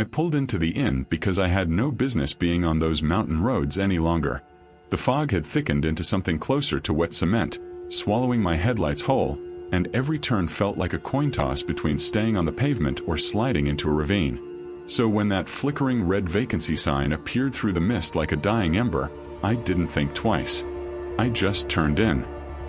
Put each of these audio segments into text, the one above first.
I pulled into the inn because I had no business being on those mountain roads any longer. The fog had thickened into something closer to wet cement, swallowing my headlights whole, and every turn felt like a coin toss between staying on the pavement or sliding into a ravine. So when that flickering red vacancy sign appeared through the mist like a dying ember, I didn't think twice. I just turned in.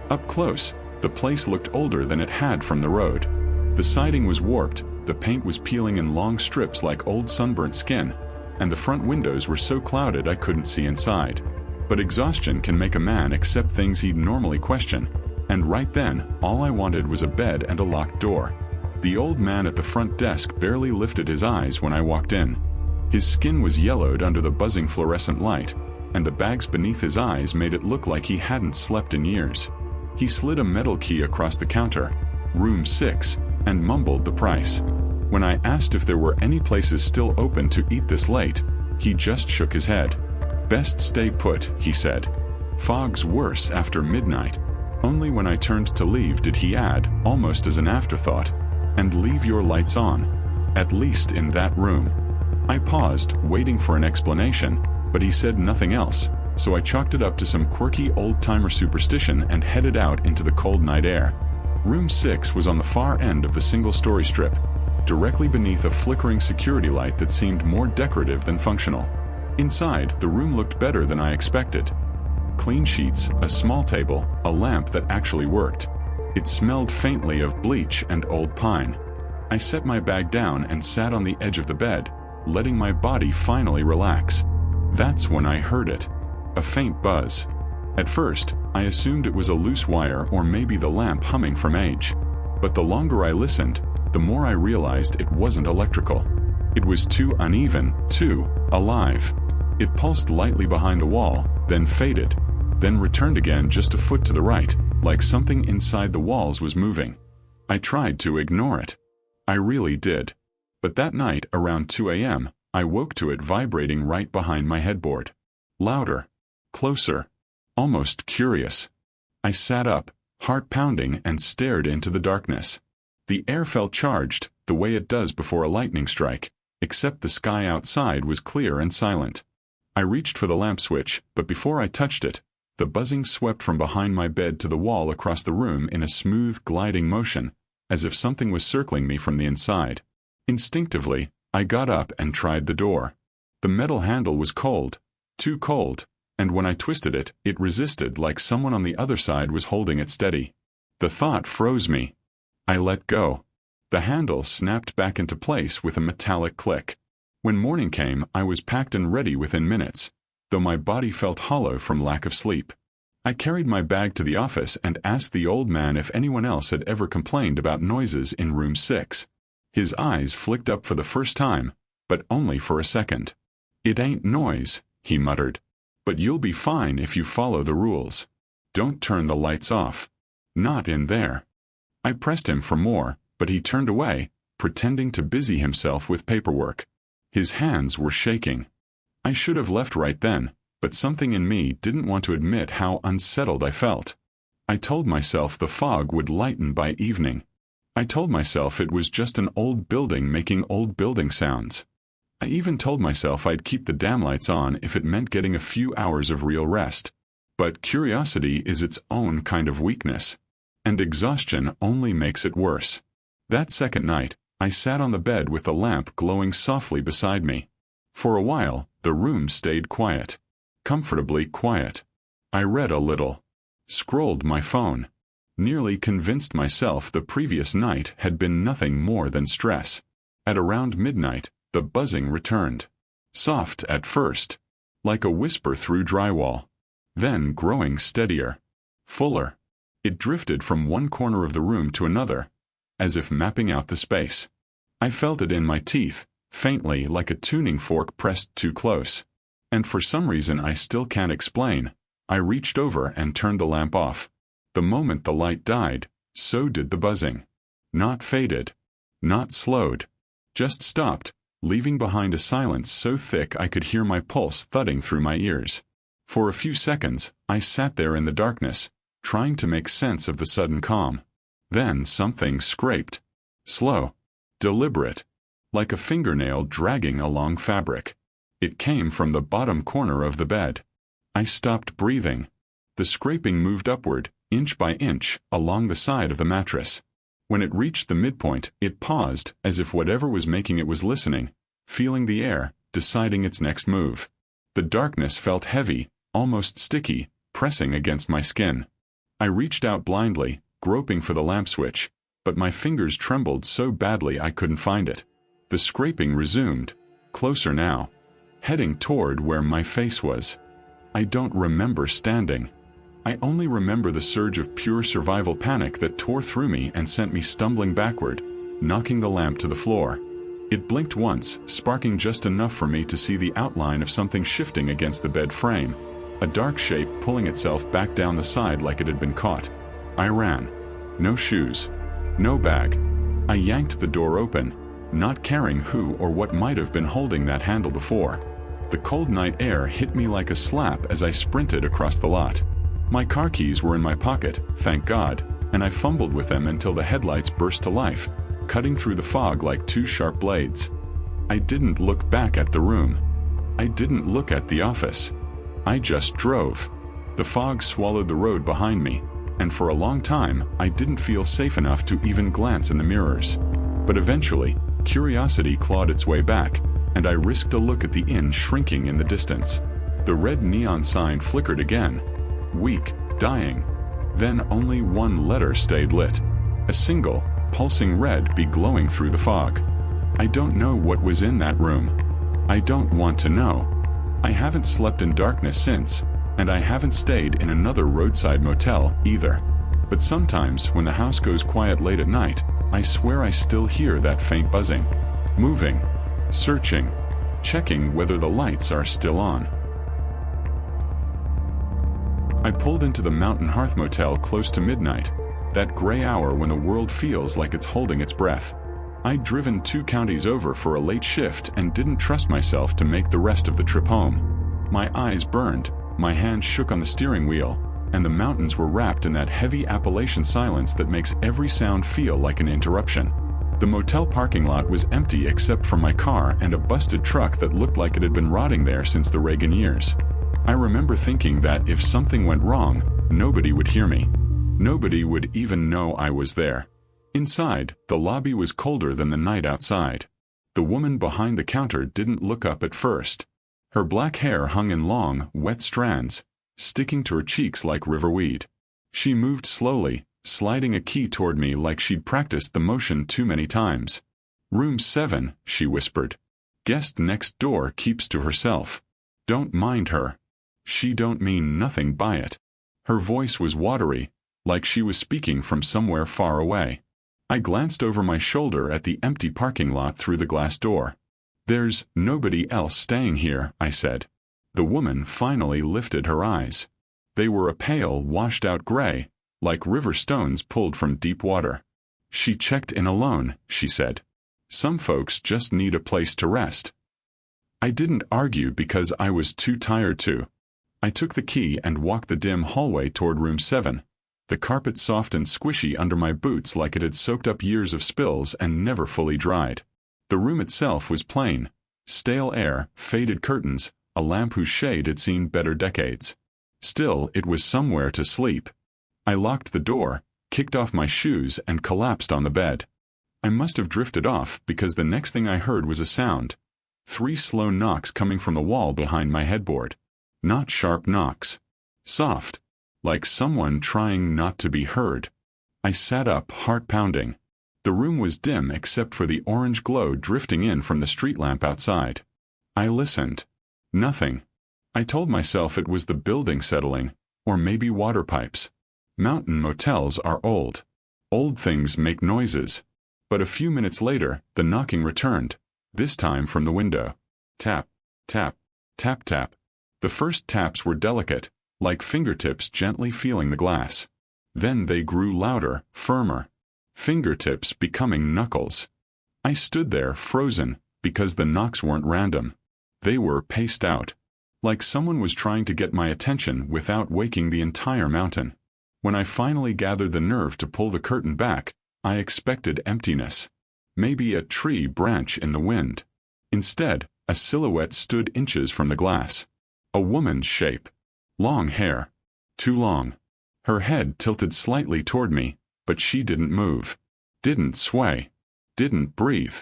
Up close, the place looked older than it had from the road. The siding was warped, the paint was peeling in long strips like old sunburnt skin, and the front windows were so clouded I couldn't see inside. But exhaustion can make a man accept things he'd normally question, and right then, all I wanted was a bed and a locked door. The old man at the front desk barely lifted his eyes when I walked in. His skin was yellowed under the buzzing fluorescent light, and the bags beneath his eyes made it look like he hadn't slept in years. He slid a metal key across the counter, room 6, and mumbled the price. When I asked if there were any places still open to eat this late, he just shook his head. "Best stay put," he said. "Fog's worse after midnight." Only when I turned to leave did he add, almost as an afterthought, "And leave your lights on. At least in that room." I paused, waiting for an explanation, but he said nothing else, so I chalked it up to some quirky old-timer superstition and headed out into the cold night air. Room 6 was on the far end of the single-story strip, directly beneath a flickering security light that seemed more decorative than functional. Inside, the room looked better than I expected. Clean sheets, a small table, a lamp that actually worked. It smelled faintly of bleach and old pine. I set my bag down and sat on the edge of the bed, letting my body finally relax. That's when I heard it. A faint buzz. At first, I assumed it was a loose wire or maybe the lamp humming from age. But the longer I listened, the more I realized it wasn't electrical. It was too uneven, too alive. It pulsed lightly behind the wall, then faded, then returned again just a foot to the right, like something inside the walls was moving. I tried to ignore it. I really did. But that night, around 2 a.m., I woke to it vibrating right behind my headboard. Louder. Closer. Almost curious. I sat up, heart pounding, and stared into the darkness. The air felt charged, the way it does before a lightning strike, except the sky outside was clear and silent. I reached for the lamp switch, but before I touched it, the buzzing swept from behind my bed to the wall across the room in a smooth, gliding motion, as if something was circling me from the inside. Instinctively, I got up and tried the door. The metal handle was cold, too cold, and when I twisted it, it resisted like someone on the other side was holding it steady. The thought froze me. I let go. The handle snapped back into place with a metallic click. When morning came, I was packed and ready within minutes, though my body felt hollow from lack of sleep. I carried my bag to the office and asked the old man if anyone else had ever complained about noises in room 6. His eyes flicked up for the first time, but only for a second. "It ain't noise," he muttered. "But you'll be fine if you follow the rules. Don't turn the lights off. Not in there." I pressed him for more, but he turned away, pretending to busy himself with paperwork. His hands were shaking. I should have left right then, but something in me didn't want to admit how unsettled I felt. I told myself the fog would lighten by evening. I told myself it was just an old building making old building sounds. I even told myself I'd keep the damn lights on if it meant getting a few hours of real rest. But curiosity is its own kind of weakness, and exhaustion only makes it worse. That second night, I sat on the bed with the lamp glowing softly beside me. For a while, the room stayed quiet. Comfortably quiet. I read a little. Scrolled my phone. Nearly convinced myself the previous night had been nothing more than stress. At around midnight, the buzzing returned. Soft at first, like a whisper through drywall. Then growing steadier. Fuller. It drifted from one corner of the room to another, as if mapping out the space. I felt it in my teeth, faintly like a tuning fork pressed too close. And for some reason I still can't explain, I reached over and turned the lamp off. The moment the light died, so did the buzzing. Not faded. Not slowed. Just stopped, leaving behind a silence so thick I could hear my pulse thudding through my ears. For a few seconds, I sat there in the darkness, trying to make sense of the sudden calm. Then something scraped. Slow. Deliberate. like a fingernail dragging along fabric. It came from the bottom corner of the bed. I stopped breathing. The scraping moved upward, inch by inch, along the side of the mattress. When it reached the midpoint, it paused, as if whatever was making it was listening, feeling the air, deciding its next move. The darkness felt heavy, almost sticky, pressing against my skin. I reached out blindly, groping for the lamp switch, but my fingers trembled so badly I couldn't find it. The scraping resumed, closer now, heading toward where my face was. I don't remember standing. I only remember the surge of pure survival panic that tore through me and sent me stumbling backward, knocking the lamp to the floor. It blinked once, sparking just enough for me to see the outline of something shifting against the bed frame, a dark shape pulling itself back down the side like it had been caught. I ran. No shoes. No bag. I yanked the door open, not caring who or what might have been holding that handle before. The cold night air hit me like a slap as I sprinted across the lot. My car keys were in my pocket, thank God, and I fumbled with them until the headlights burst to life, cutting through the fog like two sharp blades. I didn't look back at the room. I didn't look at the office. I just drove. The fog swallowed the road behind me, and for a long time I didn't feel safe enough to even glance in the mirrors. But eventually, curiosity clawed its way back, and I risked a look at the inn shrinking in the distance. The red neon sign flickered again. Weak, dying. Then only one letter stayed lit. A single, pulsing red bead glowing through the fog. I don't know what was in that room. I don't want to know. I haven't slept in darkness since, and I haven't stayed in another roadside motel either. But sometimes when the house goes quiet late at night, I swear I still hear that faint buzzing. Moving. Searching. Checking whether the lights are still on. I pulled into the Mountain Hearth Motel close to midnight, that gray hour when the world feels like it's holding its breath. I'd driven 2 counties over for a late shift and didn't trust myself to make the rest of the trip home. My eyes burned, my hands shook on the steering wheel, and the mountains were wrapped in that heavy Appalachian silence that makes every sound feel like an interruption. The motel parking lot was empty except for my car and a busted truck that looked like it had been rotting there since the Reagan years. I remember thinking that if something went wrong, nobody would hear me. Nobody would even know I was there. Inside, the lobby was colder than the night outside. The woman behind the counter didn't look up at first. Her black hair hung in long, wet strands, sticking to her cheeks like riverweed. She moved slowly, sliding a key toward me like she'd practiced the motion too many times. "Room 7, she whispered. "Guest next door keeps to herself. Don't mind her. She don't mean nothing by it." Her voice was watery, like she was speaking from somewhere far away. I glanced over my shoulder at the empty parking lot through the glass door. "There's nobody else staying here," I said. The woman finally lifted her eyes. They were a pale, washed-out gray, like river stones pulled from deep water. "She checked in alone," she said. "Some folks just need a place to rest." I didn't argue because I was too tired to. I took the key and walked the dim hallway toward room 7, the carpet soft and squishy under my boots like it had soaked up years of spills and never fully dried. The room itself was plain. Stale air, faded curtains, a lamp whose shade had seen better decades. Still, it was somewhere to sleep. I locked the door, kicked off my shoes and collapsed on the bed. I must have drifted off because the next thing I heard was a sound. 3 slow knocks coming from the wall behind my headboard. Not sharp knocks. Soft. Like someone trying not to be heard. I sat up, heart pounding. The room was dim except for the orange glow drifting in from the street lamp outside. I listened. Nothing. I told myself it was the building settling, or maybe water pipes. Mountain motels are old. Old things make noises. But a few minutes later, the knocking returned, this time from the window. Tap, tap, tap, tap. The first taps were delicate, like fingertips gently feeling the glass. Then they grew louder, firmer. Fingertips becoming knuckles. I stood there frozen, because the knocks weren't random. They were paced out. Like someone was trying to get my attention without waking the entire mountain. When I finally gathered the nerve to pull the curtain back, I expected emptiness. maybe a tree branch in the wind. Instead, a silhouette stood inches from the glass. A woman's shape. Long hair. Too long. Her head tilted slightly toward me, but she didn't move. Didn't sway. Didn't breathe.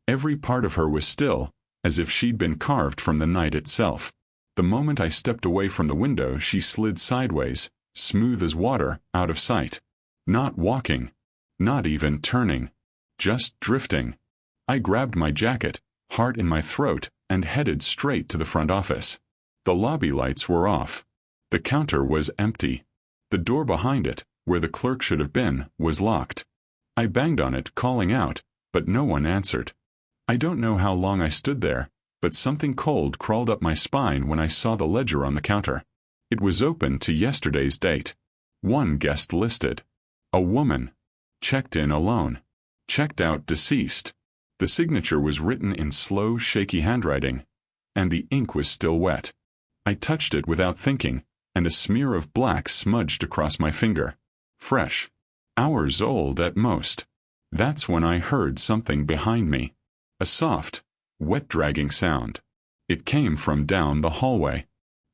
Every part of her was still, as if she'd been carved from the night itself. The moment I stepped away from the window, she slid sideways, smooth as water, out of sight. Not walking. Not even turning. Just drifting. I grabbed my jacket, heart in my throat, and headed straight to the front office. The lobby lights were off. The counter was empty. The door behind it, where the clerk should have been, was locked. I banged on it, calling out, but no one answered. I don't know how long I stood there, but something cold crawled up my spine when I saw the ledger on the counter. It was open to yesterday's date. One guest listed. A woman. Checked in alone. Checked out deceased. The signature was written in slow, shaky handwriting, and the ink was still wet. I touched it without thinking, and a smear of black smudged across my finger. Fresh. Hours old at most. That's when I heard something behind me. A soft, wet dragging sound. It came from down the hallway.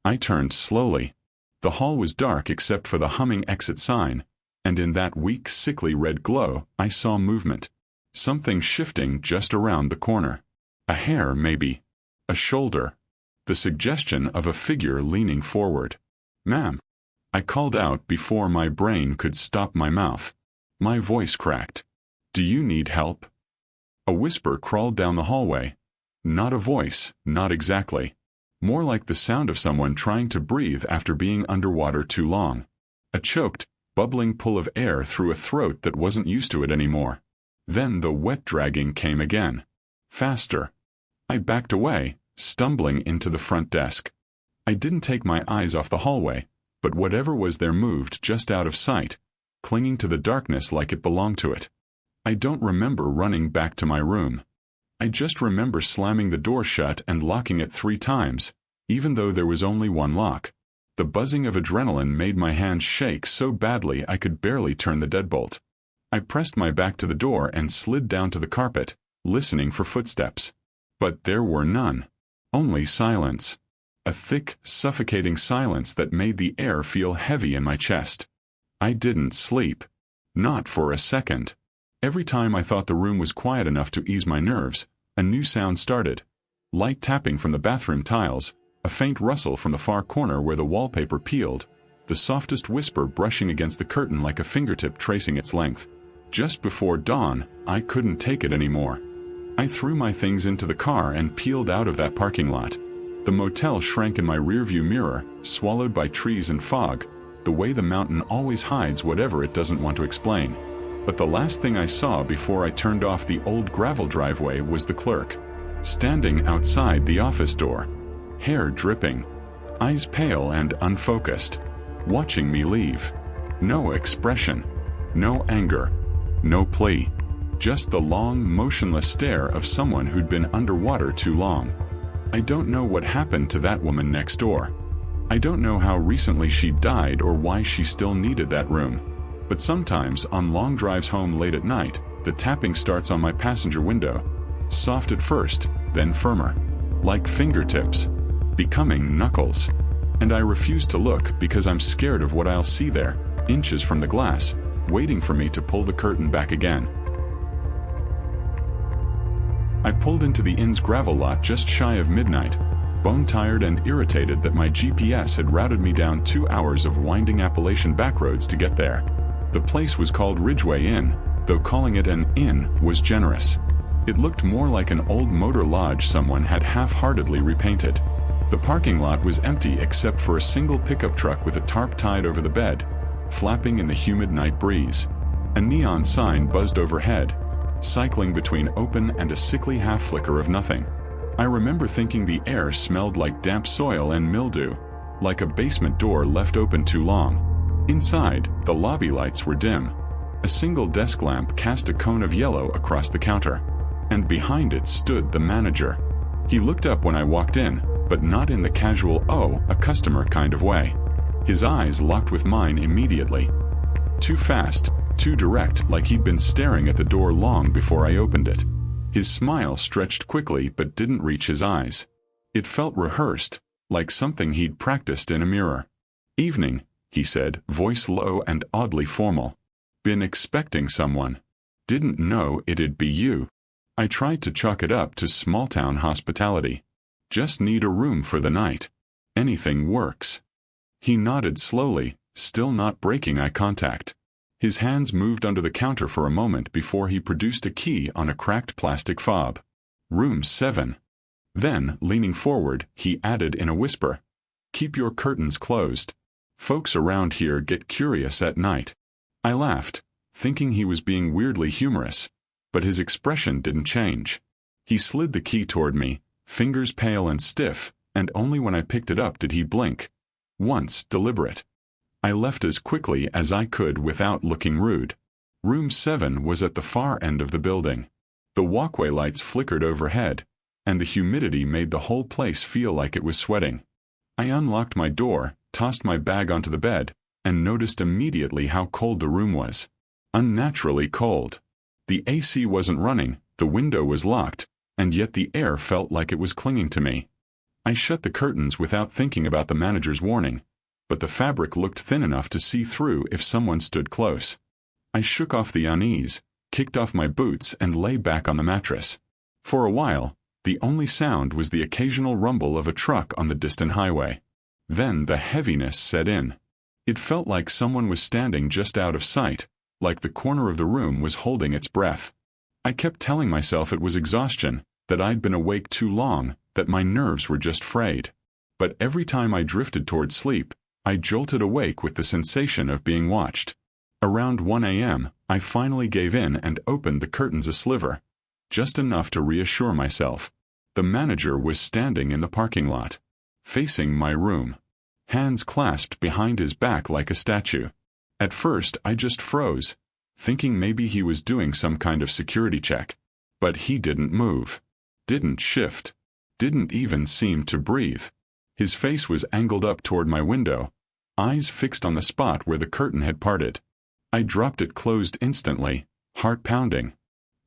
I turned slowly. The hall was dark except for the humming exit sign, and in that weak, sickly red glow, I saw movement. Something shifting just around the corner. A hair, maybe. A shoulder. The suggestion of a figure leaning forward. "Ma'am," I called out before my brain could stop my mouth. My voice cracked. "Do you need help?" A whisper crawled down the hallway. Not a voice, not exactly. More like the sound of someone trying to breathe after being underwater too long. A choked, bubbling pull of air through a throat that wasn't used to it anymore. Then the wet dragging came again. Faster. I backed away, stumbling into the front desk. I didn't take my eyes off the hallway, but whatever was there moved just out of sight, clinging to the darkness like it belonged to it. I don't remember running back to my room. I just remember slamming the door shut and locking it 3 times, even though there was only one lock. The buzzing of adrenaline made my hands shake so badly I could barely turn the deadbolt. I pressed my back to the door and slid down to the carpet, listening for footsteps. But there were none. Only silence. A thick, suffocating silence that made the air feel heavy in my chest. I didn't sleep. Not for a second. Every time I thought the room was quiet enough to ease my nerves, a new sound started. Light tapping from the bathroom tiles, a faint rustle from the far corner where the wallpaper peeled, the softest whisper brushing against the curtain like a fingertip tracing its length. Just before dawn, I couldn't take it anymore. I threw my things into the car and peeled out of that parking lot. The motel shrank in my rearview mirror, swallowed by trees and fog, the way the mountain always hides whatever it doesn't want to explain. But the last thing I saw before I turned off the old gravel driveway was the clerk, standing outside the office door, hair dripping, eyes pale and unfocused, watching me leave. No expression, no anger, no plea, just the long, motionless stare of someone who'd been underwater too long. I don't know what happened to that woman next door. I don't know how recently she died or why she still needed that room. But sometimes, on long drives home late at night, the tapping starts on my passenger window. Soft at first, then firmer. Like fingertips. Becoming knuckles. And I refuse to look because I'm scared of what I'll see there, inches from the glass, waiting for me to pull the curtain back again. I pulled into the inn's gravel lot just shy of midnight, bone-tired and irritated that my GPS had routed me down 2 hours of winding Appalachian backroads to get there. The place was called Ridgeway Inn, though calling it an inn was generous. It looked more like an old motor lodge someone had half-heartedly repainted. The parking lot was empty except for a single pickup truck with a tarp tied over the bed, flapping in the humid night breeze. A neon sign buzzed overhead, cycling between open and a sickly half-flicker of nothing. I remember thinking the air smelled like damp soil and mildew, like a basement door left open too long. Inside, the lobby lights were dim. A single desk lamp cast a cone of yellow across the counter, and behind it stood the manager. He looked up when I walked in, but not in the casual, "Oh, a customer" kind of way. His eyes locked with mine immediately. Too fast, too direct, like he'd been staring at the door long before I opened it. His smile stretched quickly but didn't reach his eyes. It felt rehearsed, like something he'd practiced in a mirror. "Evening," he said, voice low and oddly formal. "Been expecting someone. Didn't know it'd be you." I tried to chalk it up to small-town hospitality. "Just need a room for the night. Anything works." He nodded slowly, still not breaking eye contact. His hands moved under the counter for a moment before he produced a key on a cracked plastic fob. "Room 7. Then, leaning forward, he added in a whisper, "Keep your curtains closed. Folks around here get curious at night." I laughed, thinking he was being weirdly humorous, but his expression didn't change. He slid the key toward me, fingers pale and stiff, and only when I picked it up did he blink. Once, deliberate. I left as quickly as I could without looking rude. Room 7 was at the far end of the building. The walkway lights flickered overhead, and the humidity made the whole place feel like it was sweating. I unlocked my door, tossed my bag onto the bed, and noticed immediately how cold the room was. Unnaturally cold. The AC wasn't running, the window was locked, and yet the air felt like it was clinging to me. I shut the curtains without thinking about the manager's warning, but the fabric looked thin enough to see through if someone stood close. I shook off the unease, kicked off my boots, and lay back on the mattress. For a while, the only sound was the occasional rumble of a truck on the distant highway. Then the heaviness set in. It felt like someone was standing just out of sight, like the corner of the room was holding its breath. I kept telling myself it was exhaustion, that I'd been awake too long, that my nerves were just frayed. But every time I drifted toward sleep, I jolted awake with the sensation of being watched. Around 1 a.m., I finally gave in and opened the curtains a sliver, just enough to reassure myself. The manager was standing in the parking lot, facing my room, hands clasped behind his back like a statue. At first, I just froze, thinking maybe he was doing some kind of security check. But he didn't move, didn't shift, didn't even seem to breathe. His face was angled up toward my window, eyes fixed on the spot where the curtain had parted. I dropped it closed instantly, heart pounding.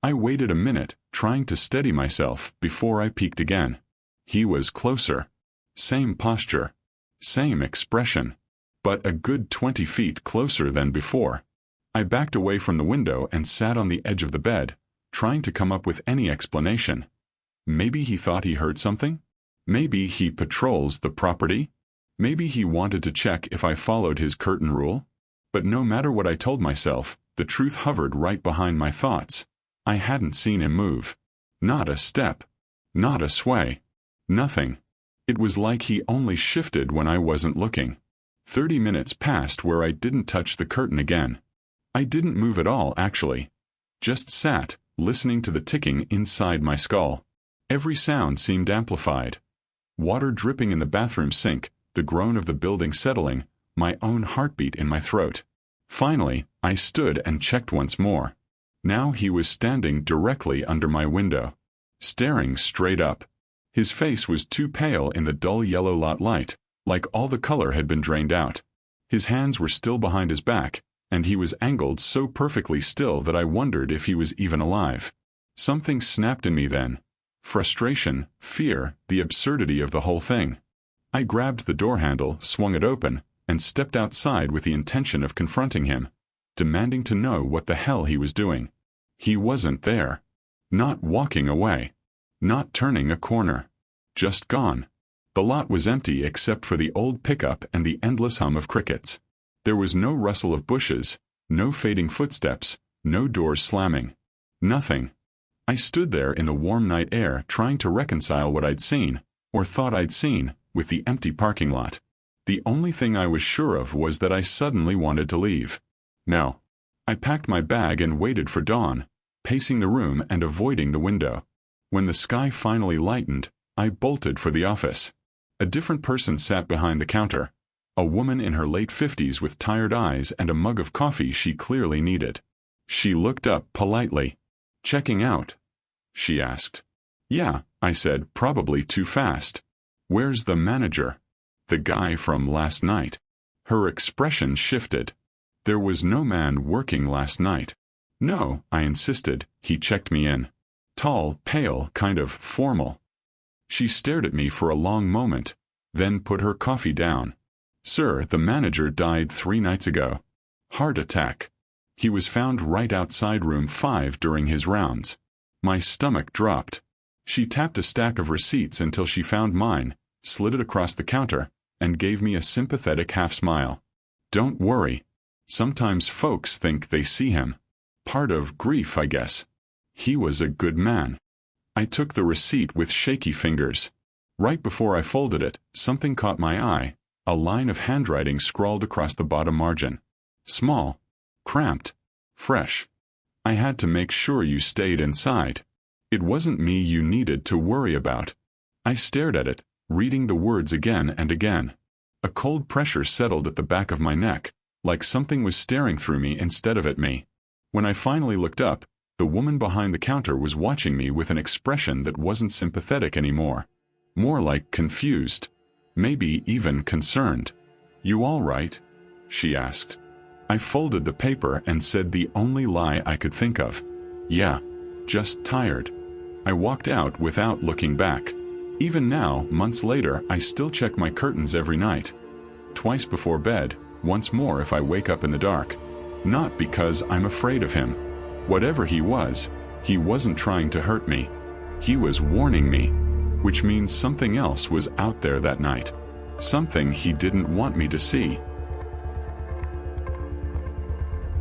I waited a minute, trying to steady myself before I peeked again. He was closer. Same posture. Same expression. But a good 20 feet closer than before. I backed away from the window and sat on the edge of the bed, trying to come up with any explanation. Maybe he thought he heard something? Maybe he patrols the property? Maybe he wanted to check if I followed his curtain rule? But no matter what I told myself, the truth hovered right behind my thoughts. I hadn't seen him move. Not a step. Not a sway. Nothing. It was like he only shifted when I wasn't looking. 30 minutes passed where I didn't touch the curtain again. I didn't move at all, actually. Just sat, listening to the ticking inside my skull. Every sound seemed amplified. Water dripping in the bathroom sink, the groan of the building settling, my own heartbeat in my throat. Finally, I stood and checked once more. Now he was standing directly under my window, staring straight up. His face was too pale in the dull yellow lot light, like all the color had been drained out. His hands were still behind his back, and he was angled so perfectly still that I wondered if he was even alive. Something snapped in me then. Frustration, fear, the absurdity of the whole thing. I grabbed the door handle, swung it open, and stepped outside with the intention of confronting him, demanding to know what the hell he was doing. He wasn't there. Not walking away. Not turning a corner. Just gone. The lot was empty except for the old pickup and the endless hum of crickets. There was no rustle of bushes, no fading footsteps, no doors slamming. Nothing. I stood there in the warm night air trying to reconcile what I'd seen, or thought I'd seen, with the empty parking lot. The only thing I was sure of was that I suddenly wanted to leave. No. I packed my bag and waited for dawn, pacing the room and avoiding the window. When the sky finally lightened, I bolted for the office. A different person sat behind the counter. A woman in her late 50s with tired eyes and a mug of coffee she clearly needed. She looked up politely. "Checking out?" she asked. "Yeah," I said, probably too fast. "Where's the manager?" "The guy from last night." Her expression shifted. There was no man working last night. No, I insisted. He checked me in. Tall, pale, kind of formal. She stared at me for a long moment, then put her coffee down. Sir, the manager died 3 nights ago. Heart attack. He was found right outside room 5 during his rounds. My stomach dropped. She tapped a stack of receipts until she found mine, slid it across the counter, and gave me a sympathetic half-smile. Don't worry. Sometimes folks think they see him. Part of grief, I guess. He was a good man. I took the receipt with shaky fingers. Right before I folded it, something caught my eye, a line of handwriting scrawled across the bottom margin. Small, cramped, fresh. I had to make sure you stayed inside. It wasn't me you needed to worry about. I stared at it, reading the words again and again. A cold pressure settled at the back of my neck, like something was staring through me instead of at me. When I finally looked up, the woman behind the counter was watching me with an expression that wasn't sympathetic anymore. More like confused. Maybe even concerned. You all right? She asked. I folded the paper and said the only lie I could think of. Yeah, just tired. I walked out without looking back. Even now, months later, I still check my curtains every night. Twice before bed, once more if I wake up in the dark. Not because I'm afraid of him. Whatever he wasn't trying to hurt me. He was warning me, which means something else was out there that night. Something he didn't want me to see.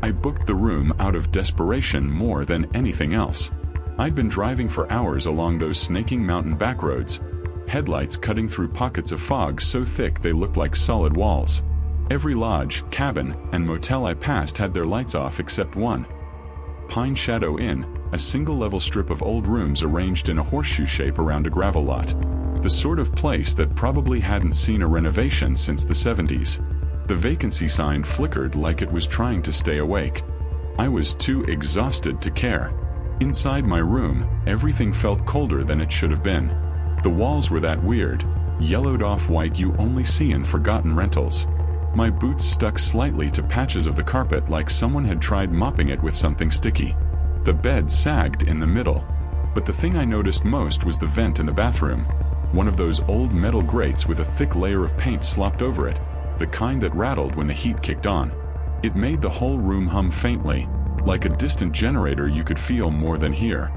I booked the room out of desperation more than anything else. I'd been driving for hours along those snaking mountain backroads, headlights cutting through pockets of fog so thick they looked like solid walls. Every lodge, cabin, and motel I passed had their lights off except one. Pine Shadow Inn, a single-level strip of old rooms arranged in a horseshoe shape around a gravel lot. The sort of place that probably hadn't seen a renovation since the 70s. The vacancy sign flickered like it was trying to stay awake. I was too exhausted to care. Inside my room, everything felt colder than it should have been. The walls were that weird, yellowed off-white you only see in forgotten rentals. My boots stuck slightly to patches of the carpet like someone had tried mopping it with something sticky. The bed sagged in the middle. But the thing I noticed most was the vent in the bathroom. One of those old metal grates with a thick layer of paint slopped over it, the kind that rattled when the heat kicked on. It made the whole room hum faintly, like a distant generator you could feel more than hear.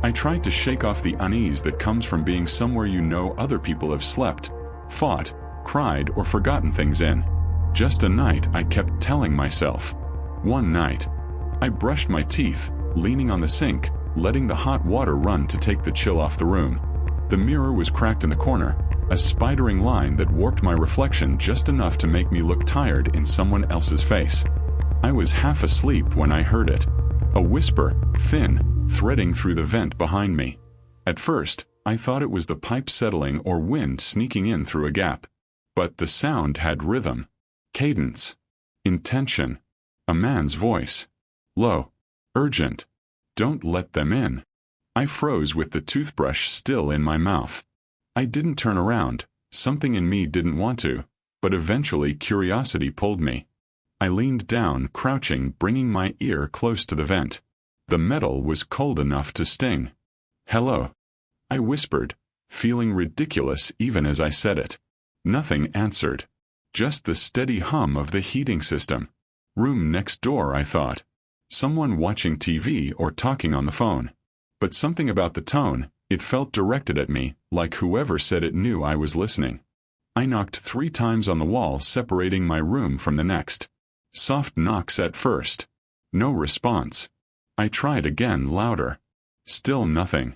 I tried to shake off the unease that comes from being somewhere you know other people have slept, fought, cried, or forgotten things in. Just a night, I kept telling myself. One night. I brushed my teeth, leaning on the sink, letting the hot water run to take the chill off the room. The mirror was cracked in the corner, a spidering line that warped my reflection just enough to make me look tired in someone else's face. I was half asleep when I heard it. A whisper, thin, threading through the vent behind me. At first, I thought it was the pipe settling or wind sneaking in through a gap. But the sound had rhythm. Cadence. Intention. A man's voice. Low. Urgent. Don't let them in. I froze with the toothbrush still in my mouth. I didn't turn around. Something in me didn't want to. But eventually curiosity pulled me. I leaned down, crouching, bringing my ear close to the vent. The metal was cold enough to sting. Hello. I whispered, feeling ridiculous even as I said it. Nothing answered. Just the steady hum of the heating system. Room next door, I thought. Someone watching TV or talking on the phone. But something about the tone, it felt directed at me, like whoever said it knew I was listening. I knocked 3 times on the wall separating my room from the next. Soft knocks at first. No response. I tried again, louder. Still nothing.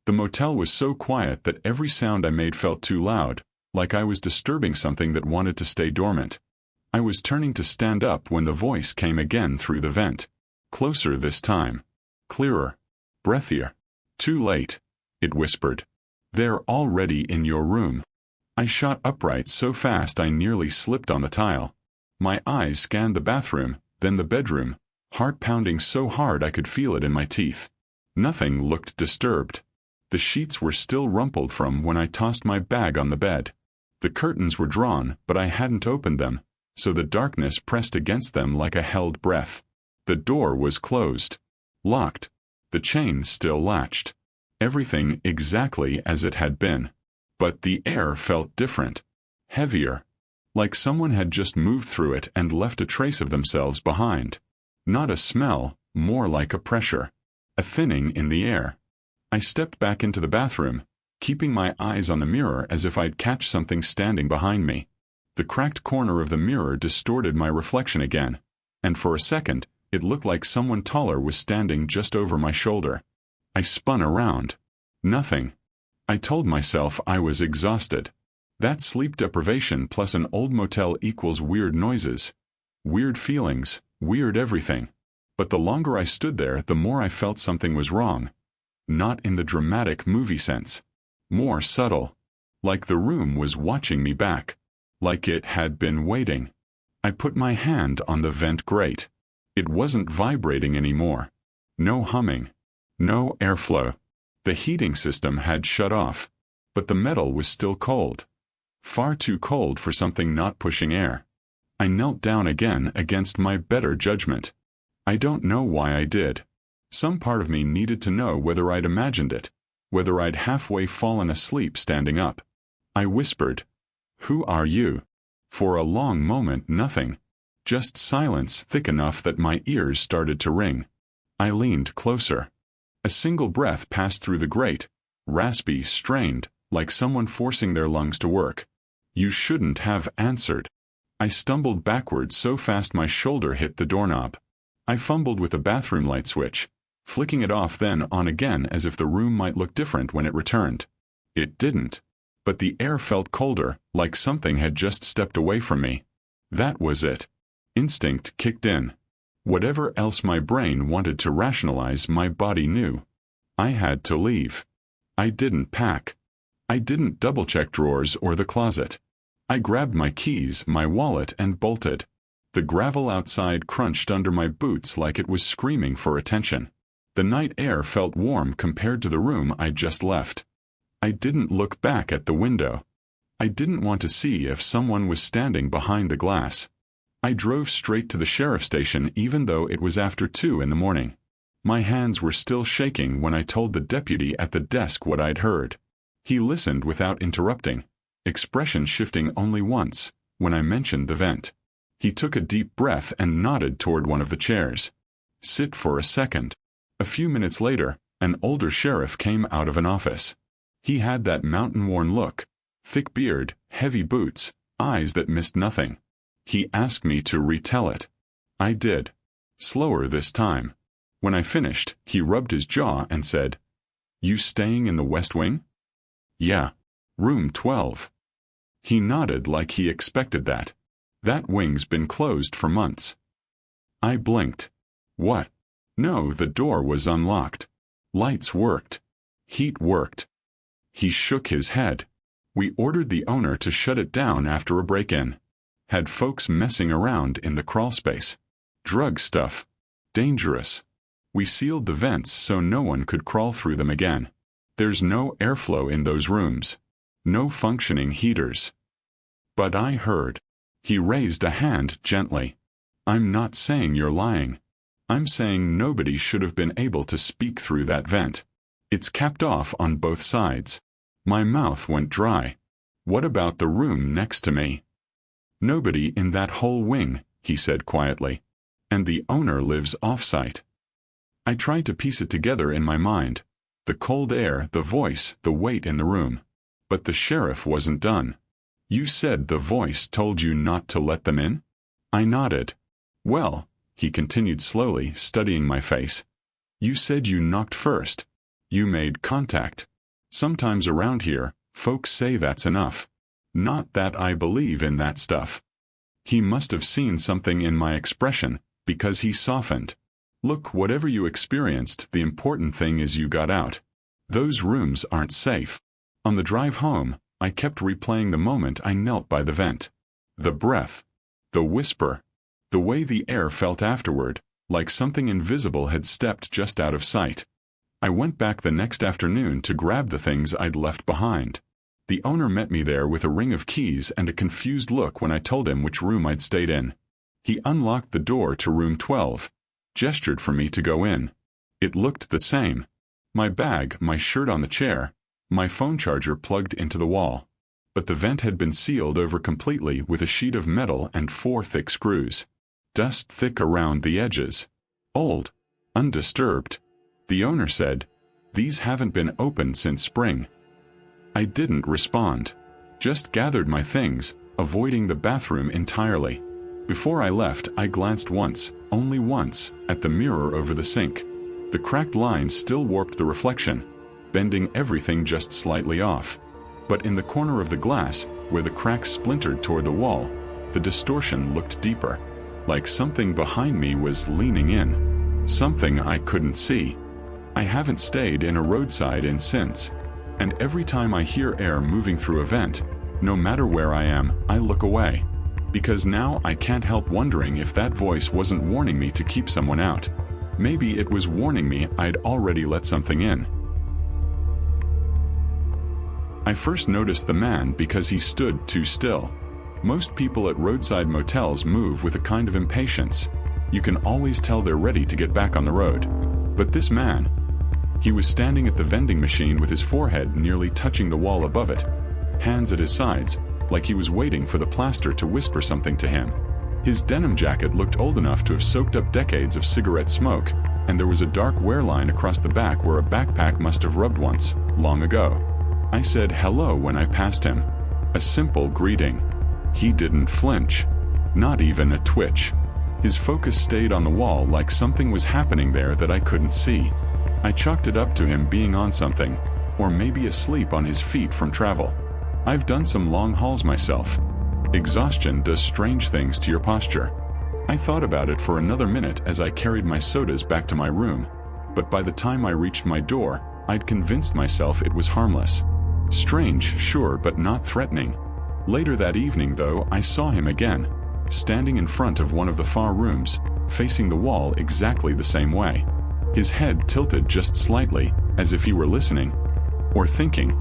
The motel was so quiet that every sound I made felt too loud, like I was disturbing something that wanted to stay dormant. I was turning to stand up when the voice came again through the vent. Closer this time. Clearer. Breathier. Too late, it whispered. They're already in your room. I shot upright so fast I nearly slipped on the tile. My eyes scanned the bathroom, then the bedroom, heart pounding so hard I could feel it in my teeth. Nothing looked disturbed. The sheets were still rumpled from when I tossed my bag on the bed. The curtains were drawn, but I hadn't opened them, so the darkness pressed against them like a held breath. The door was closed. Locked. The chain still latched. Everything exactly as it had been. But the air felt different. Heavier. Like someone had just moved through it and left a trace of themselves behind. Not a smell, more like a pressure. A thinning in the air. I stepped back into the bathroom, keeping my eyes on the mirror as if I'd catch something standing behind me. The cracked corner of the mirror distorted my reflection again, and for a second, it looked like someone taller was standing just over my shoulder. I spun around. Nothing. I told myself I was exhausted. That sleep deprivation plus an old motel equals weird noises. Weird feelings, weird everything. But the longer I stood there, the more I felt something was wrong. Not in the dramatic movie sense. More subtle. Like the room was watching me back. Like it had been waiting. I put my hand on the vent grate. It wasn't vibrating anymore. No humming. No airflow. The heating system had shut off. But the metal was still cold. Far too cold for something not pushing air. I knelt down again against my better judgment. I don't know why I did. Some part of me needed to know whether I'd imagined it, whether I'd halfway fallen asleep standing up. I whispered, "Who are you?" For a long moment nothing. Just silence thick enough that my ears started to ring. I leaned closer. A single breath passed through the grate, raspy, strained, like someone forcing their lungs to work. "You shouldn't have answered." I stumbled backward so fast my shoulder hit the doorknob. I fumbled with the bathroom light switch, flicking it off then on again as if the room might look different when it returned. It didn't. But the air felt colder, like something had just stepped away from me. That was it. Instinct kicked in. Whatever else my brain wanted to rationalize, my body knew. I had to leave. I didn't pack. I didn't double-check drawers or the closet. I grabbed my keys, my wallet, and bolted. The gravel outside crunched under my boots like it was screaming for attention. The night air felt warm compared to the room I'd just left. I didn't look back at the window. I didn't want to see if someone was standing behind the glass. I drove straight to the sheriff's station even though it was after 2 in the morning. My hands were still shaking when I told the deputy at the desk what I'd heard. He listened without interrupting, expression shifting only once, when I mentioned the vent. He took a deep breath and nodded toward one of the chairs. "Sit for a second." A few minutes later, an older sheriff came out of an office. He had that mountain-worn look, thick beard, heavy boots, eyes that missed nothing. He asked me to retell it. I did. Slower this time. When I finished, he rubbed his jaw and said, "You staying in the West Wing?" "Yeah. Room 12. He nodded like he expected that. "That wing's been closed for months." I blinked. What? No, the door was unlocked. Lights worked. Heat worked. He shook his head. "We ordered the owner to shut it down after a break-in. Had folks messing around in the crawlspace. Drug stuff. Dangerous. We sealed the vents so no one could crawl through them again. There's no airflow in those rooms. No functioning heaters." But I heard. He raised a hand gently. "I'm not saying you're lying. I'm saying nobody should have been able to speak through that vent. It's capped off on both sides." My mouth went dry. "What about the room next to me?" "Nobody in that whole wing," he said quietly. "And the owner lives off-site." I tried to piece it together in my mind. The cold air, the voice, the weight in the room. But the sheriff wasn't done. "You said the voice told you not to let them in?" I nodded. "Well," he continued slowly, studying my face, "you said you knocked first. You made contact. Sometimes around here, folks say that's enough. Not that I believe in that stuff." He must have seen something in my expression, because he softened. "Look, whatever you experienced, the important thing is you got out. Those rooms aren't safe." On the drive home, I kept replaying the moment I knelt by the vent. The breath. The whisper. The way the air felt afterward, like something invisible had stepped just out of sight. I went back the next afternoon to grab the things I'd left behind. The owner met me there with a ring of keys and a confused look when I told him which room I'd stayed in. He unlocked the door to room 12, gestured for me to go in. It looked the same. My bag, my shirt on the chair, my phone charger plugged into the wall. But the vent had been sealed over completely with a sheet of metal and 4 thick screws. Dust thick around the edges. Old. Undisturbed. The owner said, "These haven't been opened since spring." I didn't respond. Just gathered my things, avoiding the bathroom entirely. Before I left, I glanced once, only once, at the mirror over the sink. The cracked lines still warped the reflection, bending everything just slightly off. But in the corner of the glass, where the cracks splintered toward the wall, the distortion looked deeper, like something behind me was leaning in. Something I couldn't see. I haven't stayed in a roadside inn since, and every time I hear air moving through a vent, no matter where I am, I look away. Because now I can't help wondering if that voice wasn't warning me to keep someone out. Maybe it was warning me I'd already let something in. I first noticed the man because he stood too still. Most people at roadside motels move with a kind of impatience. You can always tell they're ready to get back on the road. But this man, he was standing at the vending machine with his forehead nearly touching the wall above it, hands at his sides, like he was waiting for the plaster to whisper something to him. His denim jacket looked old enough to have soaked up decades of cigarette smoke, and there was a dark wear line across the back where a backpack must have rubbed once, long ago. I said hello when I passed him. A simple greeting. He didn't flinch. Not even a twitch. His focus stayed on the wall like something was happening there that I couldn't see. I chalked it up to him being on something, or maybe asleep on his feet from travel. I've done some long hauls myself. Exhaustion does strange things to your posture. I thought about it for another minute as I carried my sodas back to my room, but by the time I reached my door, I'd convinced myself it was harmless. Strange, sure, but not threatening. Later that evening, though, I saw him again, standing in front of one of the far rooms, facing the wall exactly the same way. His head tilted just slightly, as if he were listening, or thinking,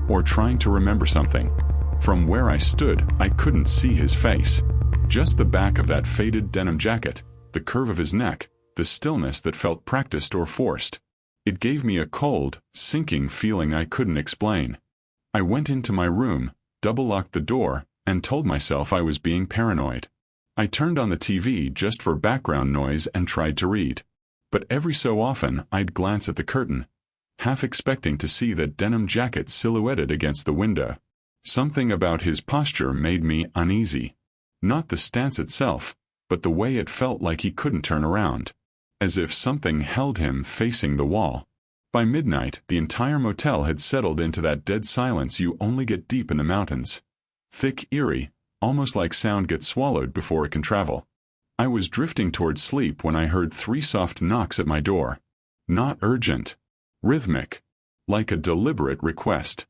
or trying to remember something. From where I stood, I couldn't see his face. Just the back of that faded denim jacket, the curve of his neck, the stillness that felt practiced or forced. It gave me a cold, sinking feeling I couldn't explain. I went into my room, double-locked the door, and told myself I was being paranoid. I turned on the TV just for background noise and tried to read. But every so often I'd glance at the curtain, half expecting to see that denim jacket silhouetted against the window. Something about his posture made me uneasy. Not the stance itself, but the way it felt like he couldn't turn around. As if something held him facing the wall. By midnight, the entire motel had settled into that dead silence you only get deep in the mountains. Thick, eerie, almost like sound gets swallowed before it can travel. I was drifting toward sleep when I heard 3 soft knocks at my door. Not urgent. Rhythmic. Like a deliberate request.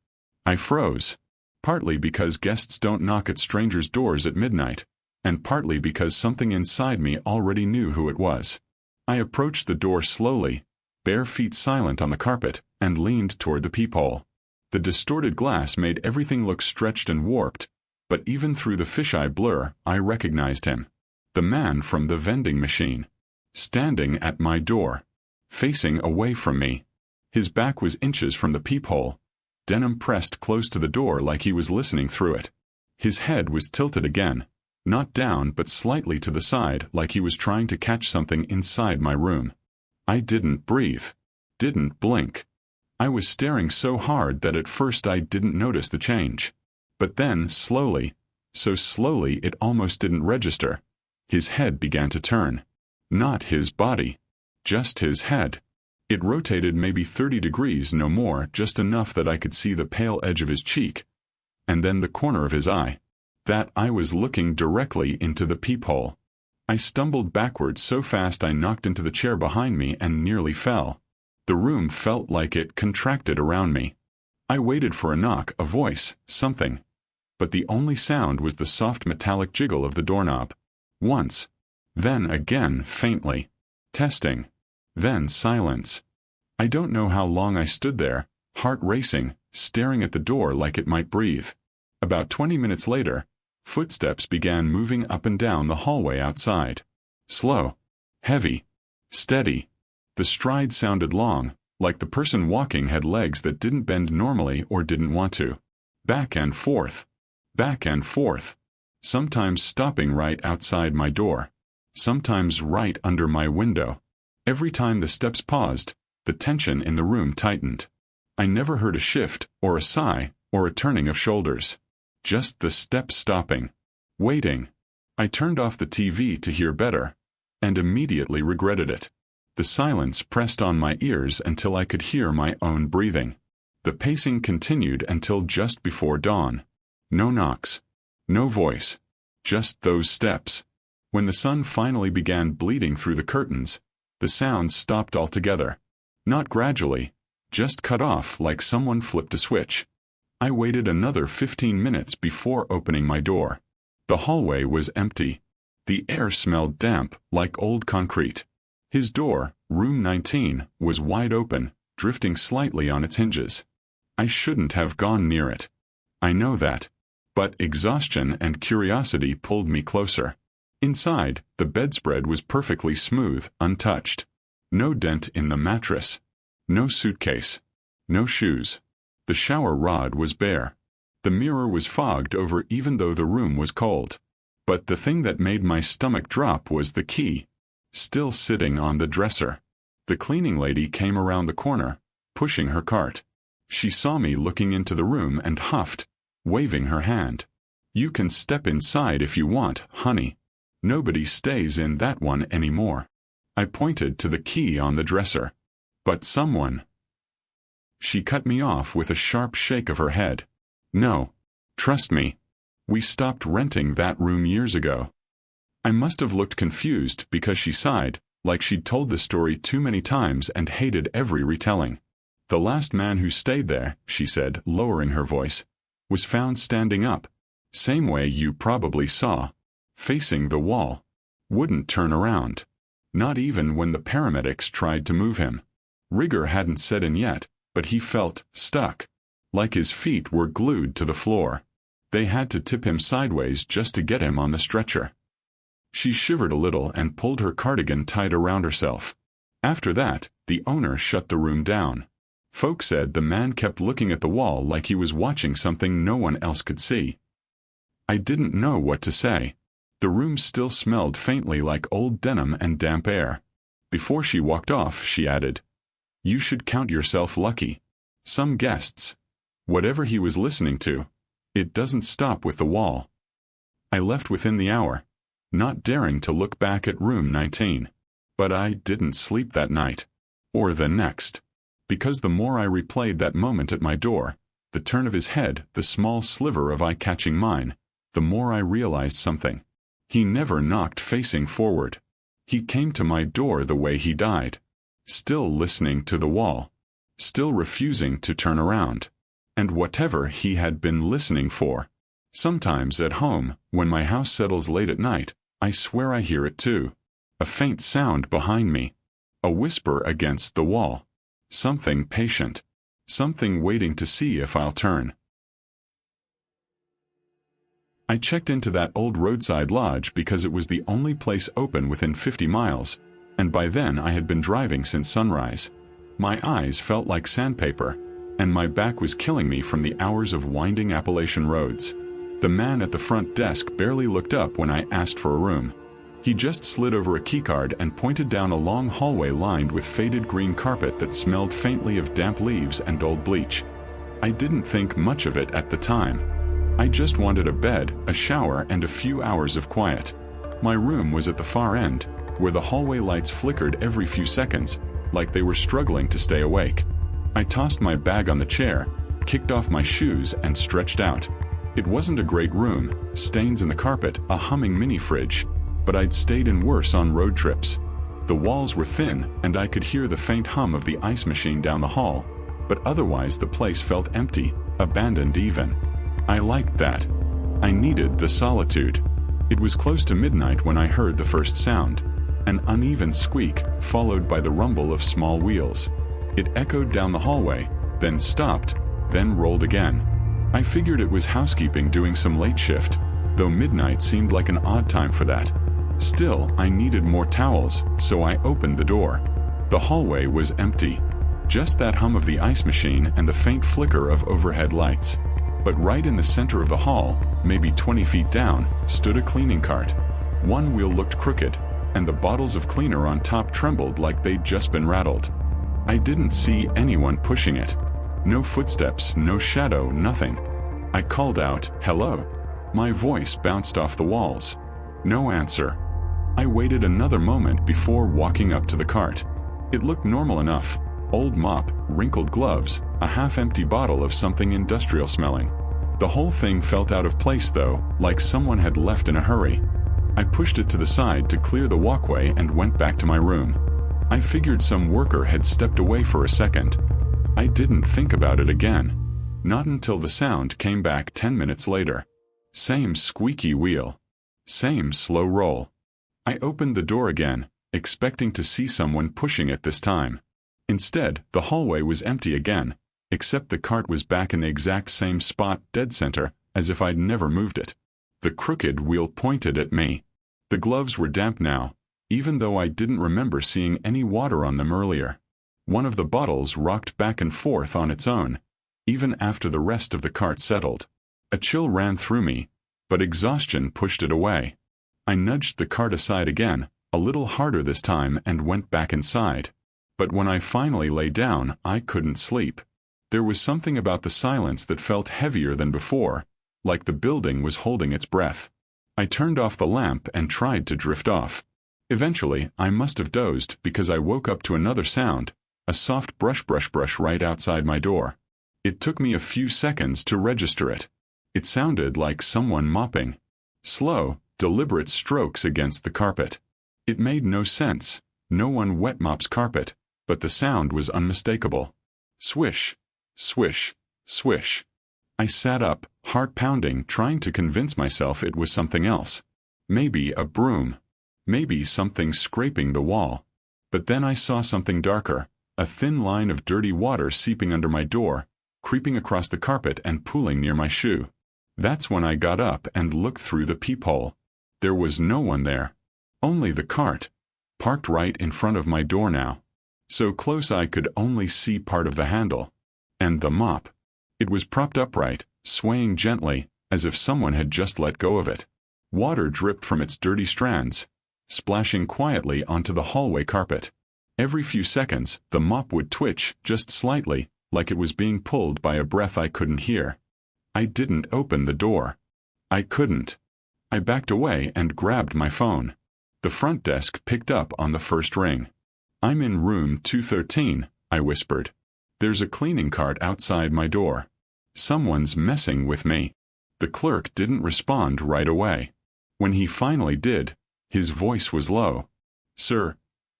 I froze. Partly because guests don't knock at strangers' doors at midnight, and partly because something inside me already knew who it was. I approached the door slowly, bare feet silent on the carpet, and leaned toward the peephole. The distorted glass made everything look stretched and warped, but even through the fisheye blur, I recognized him. The man from the vending machine. Standing at my door. Facing away from me. His back was inches from the peephole. Denim pressed close to the door like he was listening through it. His head was tilted again. Not down but slightly to the side like he was trying to catch something inside my room. I didn't breathe. Didn't blink. I was staring so hard that at first I didn't notice the change. But then, slowly, so slowly it almost didn't register, his head began to turn. Not his body. Just his head. It rotated maybe 30 degrees, no more, just enough that I could see the pale edge of his cheek. And then the corner of his eye. That I was looking directly into the peephole. I stumbled backwards so fast I knocked into the chair behind me and nearly fell. The room felt like it contracted around me. I waited for a knock, a voice, something. But the only sound was the soft metallic jiggle of the doorknob. Once. Then again, faintly. Testing. Then silence. I don't know how long I stood there, heart racing, staring at the door like it might breathe. About 20 minutes later, footsteps began moving up and down the hallway outside. Slow, heavy, steady. The stride sounded long, like the person walking had legs that didn't bend normally or didn't want to. Back and forth, sometimes stopping right outside my door, sometimes right under my window. Every time the steps paused, the tension in the room tightened. I never heard a shift, or a sigh, or a turning of shoulders. Just the steps stopping. Waiting. I turned off the TV to hear better, and immediately regretted it. The silence pressed on my ears until I could hear my own breathing. The pacing continued until just before dawn. No knocks. No voice. Just those steps. When the sun finally began bleeding through the curtains, the sounds stopped altogether. Not gradually, just cut off like someone flipped a switch. I waited another 15 minutes before opening my door. The hallway was empty. The air smelled damp, like old concrete. His door, room 19, was wide open, drifting slightly on its hinges. I shouldn't have gone near it. I know that. But exhaustion and curiosity pulled me closer. Inside, the bedspread was perfectly smooth, untouched. No dent in the mattress. No suitcase. No shoes. The shower rod was bare. The mirror was fogged over even though the room was cold. But the thing that made my stomach drop was the key, still sitting on the dresser. The cleaning lady came around the corner, pushing her cart. She saw me looking into the room and huffed, waving her hand. "You can step inside if you want, honey. Nobody stays in that one anymore." I pointed to the key on the dresser. "But someone—" She cut me off with a sharp shake of her head. "No. Trust me. We stopped renting that room years ago." I must have looked confused because she sighed, like she'd told the story too many times and hated every retelling. "The last man who stayed there," she said, lowering her voice, "was found standing up, same way you probably saw, facing the wall. Wouldn't turn around. Not even when the paramedics tried to move him. Rigor hadn't set in yet, but he felt stuck, like his feet were glued to the floor. They had to tip him sideways just to get him on the stretcher." She shivered a little and pulled her cardigan tight around herself. After that, the owner shut the room down. Folk said the man kept looking at the wall like he was watching something no one else could see. I didn't know what to say. The room still smelled faintly like old denim and damp air. Before she walked off, she added, "You should count yourself lucky. Some guests. Whatever he was listening to, it doesn't stop with the wall." I left within the hour, not daring to look back at room 19. But I didn't sleep that night. Or the next. Because the more I replayed that moment at my door, the turn of his head, the small sliver of eye catching mine, the more I realized something. He never knocked facing forward. He came to my door the way he died. Still listening to the wall. Still refusing to turn around. And whatever he had been listening for. Sometimes at home, when my house settles late at night, I swear I hear it too. A faint sound behind me. A whisper against the wall. Something patient. Something waiting to see if I'll turn. I checked into that old roadside lodge because it was the only place open within 50 miles, and by then I had been driving since sunrise. My eyes felt like sandpaper, and my back was killing me from the hours of winding Appalachian roads. The man at the front desk barely looked up when I asked for a room. He just slid over a keycard and pointed down a long hallway lined with faded green carpet that smelled faintly of damp leaves and old bleach. I didn't think much of it at the time. I just wanted a bed, a shower, and a few hours of quiet. My room was at the far end, where the hallway lights flickered every few seconds, like they were struggling to stay awake. I tossed my bag on the chair, kicked off my shoes, and stretched out. It wasn't a great room, stains in the carpet, a humming mini-fridge, but I'd stayed in worse on road trips. The walls were thin, and I could hear the faint hum of the ice machine down the hall, but otherwise the place felt empty, abandoned even. I liked that. I needed the solitude. It was close to midnight when I heard the first sound, an uneven squeak, followed by the rumble of small wheels. It echoed down the hallway, then stopped, then rolled again. I figured it was housekeeping doing some late shift, though midnight seemed like an odd time for that. Still, I needed more towels, so I opened the door. The hallway was empty. Just that hum of the ice machine and the faint flicker of overhead lights. But right in the center of the hall, maybe 20 feet down, stood a cleaning cart. One wheel looked crooked, and the bottles of cleaner on top trembled like they'd just been rattled. I didn't see anyone pushing it. No footsteps, no shadow, nothing. I called out, "Hello." My voice bounced off the walls. No answer. I waited another moment before walking up to the cart. It looked normal enough. Old mop, wrinkled gloves, a half-empty bottle of something industrial smelling. The whole thing felt out of place though, like someone had left in a hurry. I pushed it to the side to clear the walkway and went back to my room. I figured some worker had stepped away for a second. I didn't think about it again. Not until the sound came back 10 minutes later. Same squeaky wheel. Same slow roll. I opened the door again, expecting to see someone pushing it this time. Instead, the hallway was empty again, except the cart was back in the exact same spot, dead center, as if I'd never moved it. The crooked wheel pointed at me. The gloves were damp now, even though I didn't remember seeing any water on them earlier. One of the bottles rocked back and forth on its own, even after the rest of the cart settled. A chill ran through me, but exhaustion pushed it away. I nudged the cart aside again, a little harder this time, and went back inside. But when I finally lay down, I couldn't sleep. There was something about the silence that felt heavier than before, like the building was holding its breath. I turned off the lamp and tried to drift off. Eventually, I must have dozed because I woke up to another sound, a soft brush right outside my door. It took me a few seconds to register it. It sounded like someone mopping. Slow, deliberate strokes against the carpet. It made no sense. No one wet mops carpet, but the sound was unmistakable. Swish, swish, swish. I sat up, heart pounding, trying to convince myself it was something else. Maybe a broom. Maybe something scraping the wall. But then I saw something darker, a thin line of dirty water seeping under my door, creeping across the carpet and pooling near my shoe. That's when I got up and looked through the peephole. There was no one there. Only the cart, parked right in front of my door now. So close I could only see part of the handle. And the mop. It was propped upright, swaying gently, as if someone had just let go of it. Water dripped from its dirty strands, splashing quietly onto the hallway carpet. Every few seconds, the mop would twitch, just slightly, like it was being pulled by a breath I couldn't hear. I didn't open the door. I couldn't. I backed away and grabbed my phone. The front desk picked up on the first ring. "I'm in room 213, I whispered. "There's a cleaning cart outside my door. Someone's messing with me." The clerk didn't respond right away. When he finally did, his voice was low. "Sir,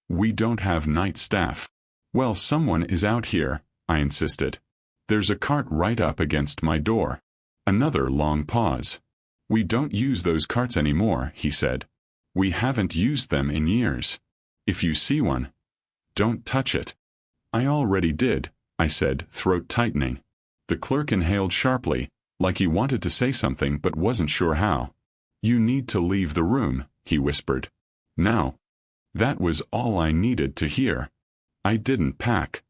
we don't have night staff." "Well, someone is out here," I insisted. "There's a cart right up against my door." Another long pause. "We don't use those carts anymore," he said. "We haven't used them in years. If you see one, don't touch it." "I already did," I said, throat tightening. The clerk inhaled sharply, like he wanted to say something but wasn't sure how. "You need to leave the room," he whispered. "Now." That was all I needed to hear. I didn't pack.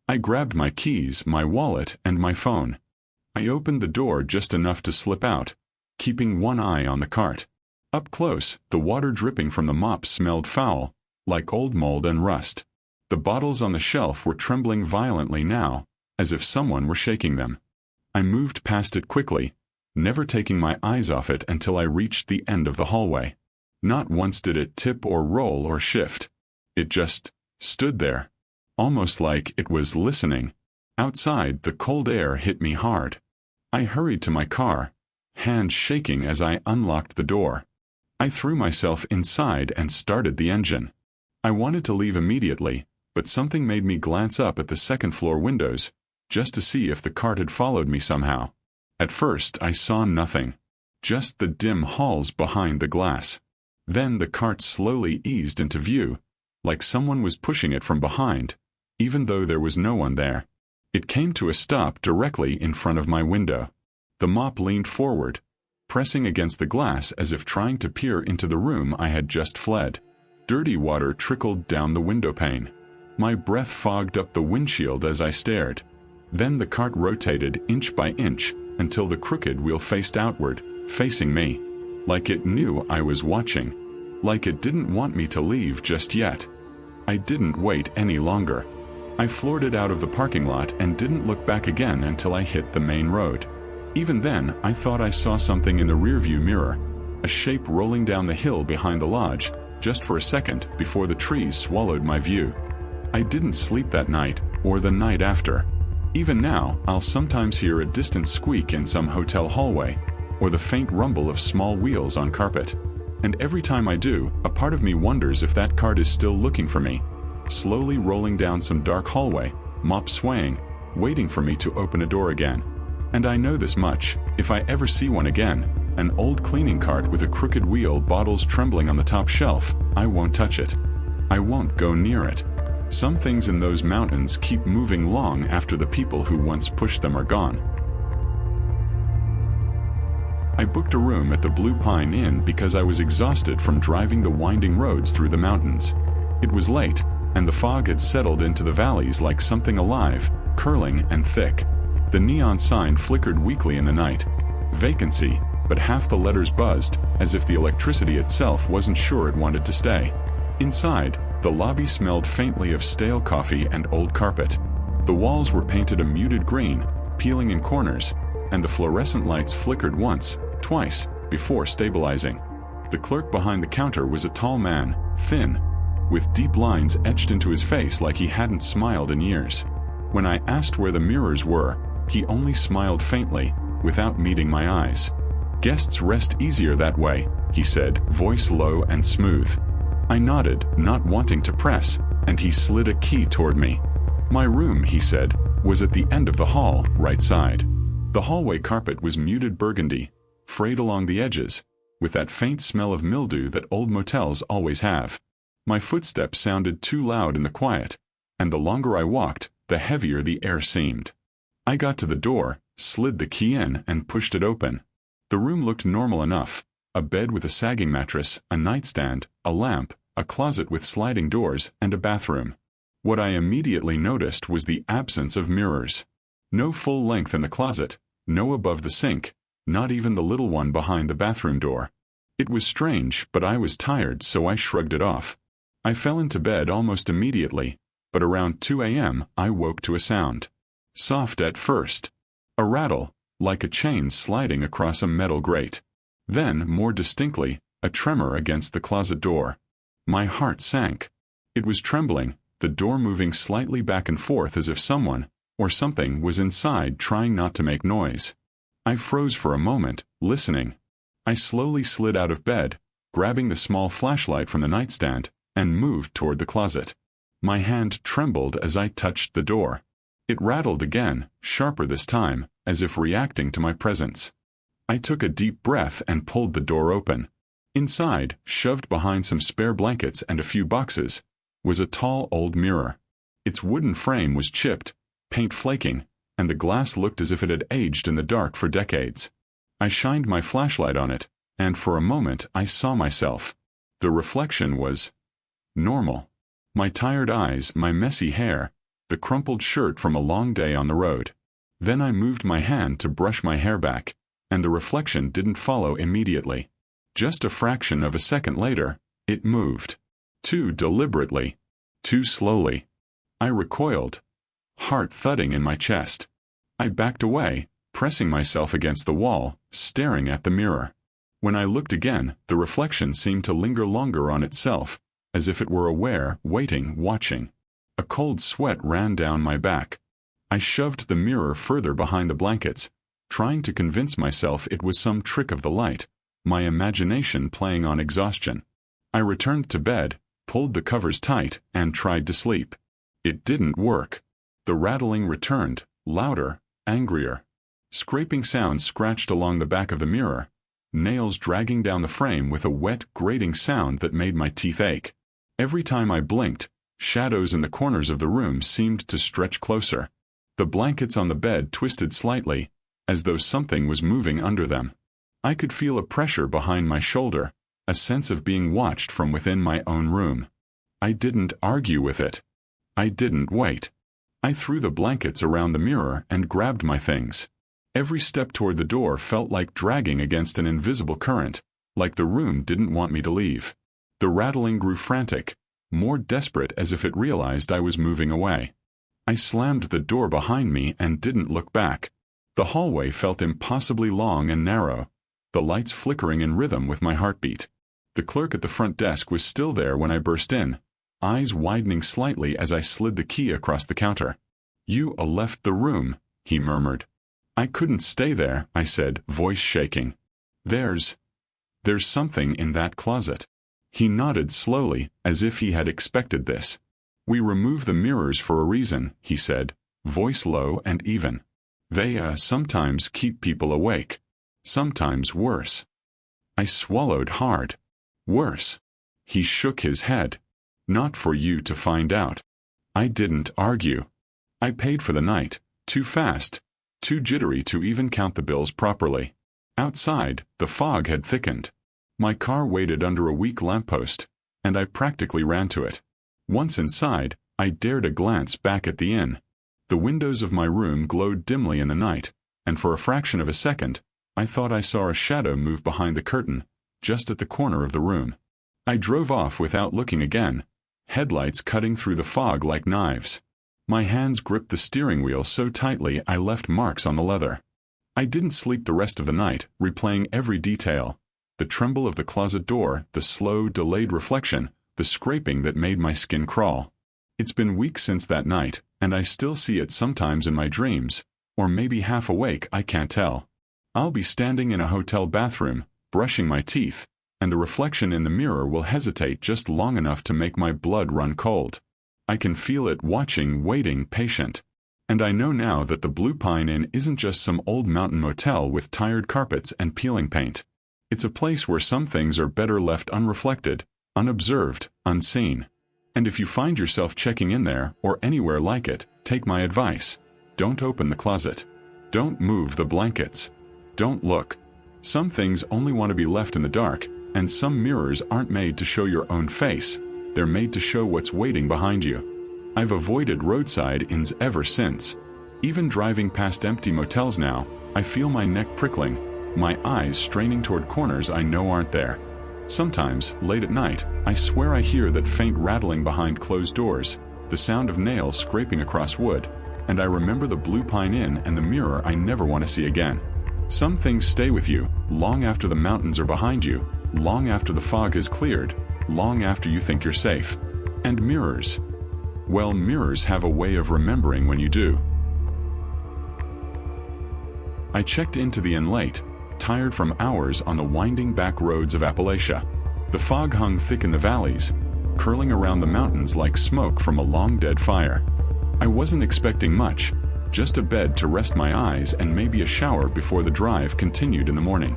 I grabbed my keys, my wallet, and my phone. I opened the door just enough to slip out, keeping one eye on the cart. Up close, the water dripping from the mop smelled foul, like old mold and rust. The bottles on the shelf were trembling violently now, as if someone were shaking them. I moved past it quickly, never taking my eyes off it until I reached the end of the hallway. Not once did it tip or roll or shift. It just stood there, almost like it was listening. Outside, the cold air hit me hard. I hurried to my car, hands shaking as I unlocked the door. I threw myself inside and started the engine. I wanted to leave immediately, but something made me glance up at the second-floor windows, just to see if the cart had followed me somehow. At first, I saw nothing, just the dim halls behind the glass. Then the cart slowly eased into view, like someone was pushing it from behind, even though there was no one there. It came to a stop directly in front of my window. The mop leaned forward, pressing against the glass as if trying to peer into the room I had just fled. Dirty water trickled down the window pane. My breath fogged up the windshield as I stared. Then the cart rotated inch by inch until the crooked wheel faced outward, facing me. Like it knew I was watching. Like it didn't want me to leave just yet. I didn't wait any longer. I floored it out of the parking lot and didn't look back again until I hit the main road. Even then, I thought I saw something in the rearview mirror, a shape rolling down the hill behind the lodge, just for a second before the trees swallowed my view. I didn't sleep that night, or the night after. Even now, I'll sometimes hear a distant squeak in some hotel hallway, or the faint rumble of small wheels on carpet. And every time I do, a part of me wonders if that cart is still looking for me, slowly rolling down some dark hallway, mop swaying, waiting for me to open a door again. And I know this much: if I ever see one again, an old cleaning cart with a crooked wheel, bottles trembling on the top shelf, I won't touch it. I won't go near it. Some things in those mountains keep moving long after the people who once pushed them are gone. I booked a room at the Blue Pine Inn because I was exhausted from driving the winding roads through the mountains. It was late, and the fog had settled into the valleys like something alive, curling and thick. The neon sign flickered weakly in the night. Vacancy, but half the letters buzzed, as if the electricity itself wasn't sure it wanted to stay. Inside, the lobby smelled faintly of stale coffee and old carpet. The walls were painted a muted green, peeling in corners, and the fluorescent lights flickered once, twice, before stabilizing. The clerk behind the counter was a tall man, thin, with deep lines etched into his face like he hadn't smiled in years. When I asked where the mirrors were, he only smiled faintly, without meeting my eyes. "Guests rest easier that way," he said, voice low and smooth. I nodded, not wanting to press, and he slid a key toward me. My room, he said, was at the end of the hall, right side. The hallway carpet was muted burgundy, frayed along the edges, with that faint smell of mildew that old motels always have. My footsteps sounded too loud in the quiet, and the longer I walked, the heavier the air seemed. I got to the door, slid the key in, and pushed it open. The room looked normal enough: a bed with a sagging mattress, a nightstand, a lamp, a closet with sliding doors, and a bathroom. What I immediately noticed was the absence of mirrors. No full length in the closet, no above the sink, not even the little one behind the bathroom door. It was strange, but I was tired, so I shrugged it off. I fell into bed almost immediately, but around 2 a.m. I woke to a sound. Soft at first. A rattle, like a chain sliding across a metal grate. Then, more distinctly, a tremor against the closet door. My heart sank. It was trembling, the door moving slightly back and forth as if someone, or something, was inside trying not to make noise. I froze for a moment, listening. I slowly slid out of bed, grabbing the small flashlight from the nightstand, and moved toward the closet. My hand trembled as I touched the door. It rattled again, sharper this time, as if reacting to my presence. I took a deep breath and pulled the door open. Inside, shoved behind some spare blankets and a few boxes, was a tall old mirror. Its wooden frame was chipped, paint flaking, and the glass looked as if it had aged in the dark for decades. I shined my flashlight on it, and for a moment I saw myself. The reflection was normal. My tired eyes, my messy hair, the crumpled shirt from a long day on the road. Then I moved my hand to brush my hair back, and the reflection didn't follow immediately. Just a fraction of a second later, it moved. Too deliberately. Too slowly. I recoiled, heart thudding in my chest. I backed away, pressing myself against the wall, staring at the mirror. When I looked again, the reflection seemed to linger longer on itself, as if it were aware, waiting, watching. A cold sweat ran down my back. I shoved the mirror further behind the blankets, trying to convince myself it was some trick of the light, my imagination playing on exhaustion. I returned to bed, pulled the covers tight, and tried to sleep. It didn't work. The rattling returned, louder, angrier. Scraping sounds scratched along the back of the mirror, nails dragging down the frame with a wet, grating sound that made my teeth ache. Every time I blinked, shadows in the corners of the room seemed to stretch closer. The blankets on the bed twisted slightly, as though something was moving under them. I could feel a pressure behind my shoulder, a sense of being watched from within my own room. I didn't argue with it. I didn't wait. I threw the blankets around the mirror and grabbed my things. Every step toward the door felt like dragging against an invisible current, like the room didn't want me to leave. The rattling grew frantic, more desperate as if it realized I was moving away. I slammed the door behind me and didn't look back. The hallway felt impossibly long and narrow, the lights flickering in rhythm with my heartbeat. The clerk at the front desk was still there when I burst in, eyes widening slightly as I slid the key across the counter. "You left the room," he murmured. "I couldn't stay there," I said, voice shaking. There's something in that closet." He nodded slowly, as if he had expected this. "We remove the mirrors for a reason," he said, voice low and even. "They, sometimes keep people awake. Sometimes worse." I swallowed hard. "Worse?" He shook his head. "Not for you to find out." I didn't argue. I paid for the night, too fast, too jittery to even count the bills properly. Outside, the fog had thickened. My car waited under a weak lamppost, and I practically ran to it. Once inside, I dared a glance back at the inn. The windows of my room glowed dimly in the night, and for a fraction of a second, I thought I saw a shadow move behind the curtain, just at the corner of the room. I drove off without looking again, headlights cutting through the fog like knives. My hands gripped the steering wheel so tightly I left marks on the leather. I didn't sleep the rest of the night, replaying every detail. The tremble of the closet door, the slow, delayed reflection, the scraping that made my skin crawl. It's been weeks since that night, and I still see it sometimes in my dreams, or maybe half awake, I can't tell. I'll be standing in a hotel bathroom, brushing my teeth, and the reflection in the mirror will hesitate just long enough to make my blood run cold. I can feel it watching, waiting, patient. And I know now that the Blue Pine Inn isn't just some old mountain motel with tired carpets and peeling paint. It's a place where some things are better left unreflected, unobserved, unseen. And if you find yourself checking in there, or anywhere like it, take my advice. Don't open the closet. Don't move the blankets. Don't look. Some things only want to be left in the dark, and some mirrors aren't made to show your own face. They're made to show what's waiting behind you. I've avoided roadside inns ever since. Even driving past empty motels now, I feel my neck prickling, my eyes straining toward corners I know aren't there. Sometimes, late at night, I swear I hear that faint rattling behind closed doors, the sound of nails scraping across wood, and I remember the Blue Pine Inn and the mirror I never want to see again. Some things stay with you, long after the mountains are behind you, long after the fog has cleared, long after you think you're safe. And mirrors. Well, mirrors have a way of remembering when you do. I checked into the inn late, tired from hours on the winding back roads of Appalachia. The fog hung thick in the valleys, curling around the mountains like smoke from a long-dead fire. I wasn't expecting much, just a bed to rest my eyes and maybe a shower before the drive continued in the morning.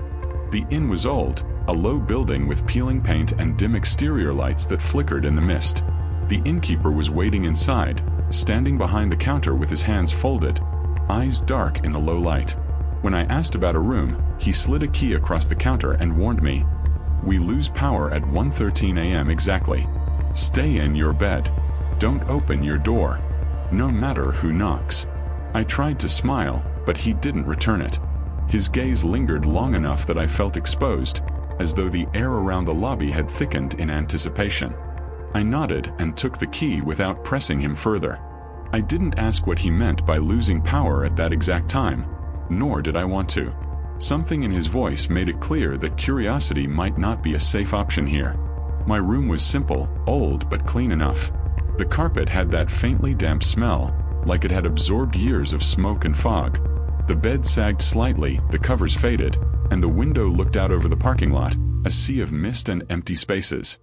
The inn was old, a low building with peeling paint and dim exterior lights that flickered in the mist. The innkeeper was waiting inside, standing behind the counter with his hands folded, eyes dark in the low light. When I asked about a room, he slid a key across the counter and warned me, "We lose power at 1:13 a.m. exactly. Stay in your bed. Don't open your door, no matter who knocks." I tried to smile, but he didn't return it. His gaze lingered long enough that I felt exposed, as though the air around the lobby had thickened in anticipation. I nodded and took the key without pressing him further. I didn't ask what he meant by losing power at that exact time, nor did I want to. Something in his voice made it clear that curiosity might not be a safe option here. My room was simple, old but clean enough. The carpet had that faintly damp smell, like it had absorbed years of smoke and fog. The bed sagged slightly, the covers faded, and the window looked out over the parking lot, a sea of mist and empty spaces.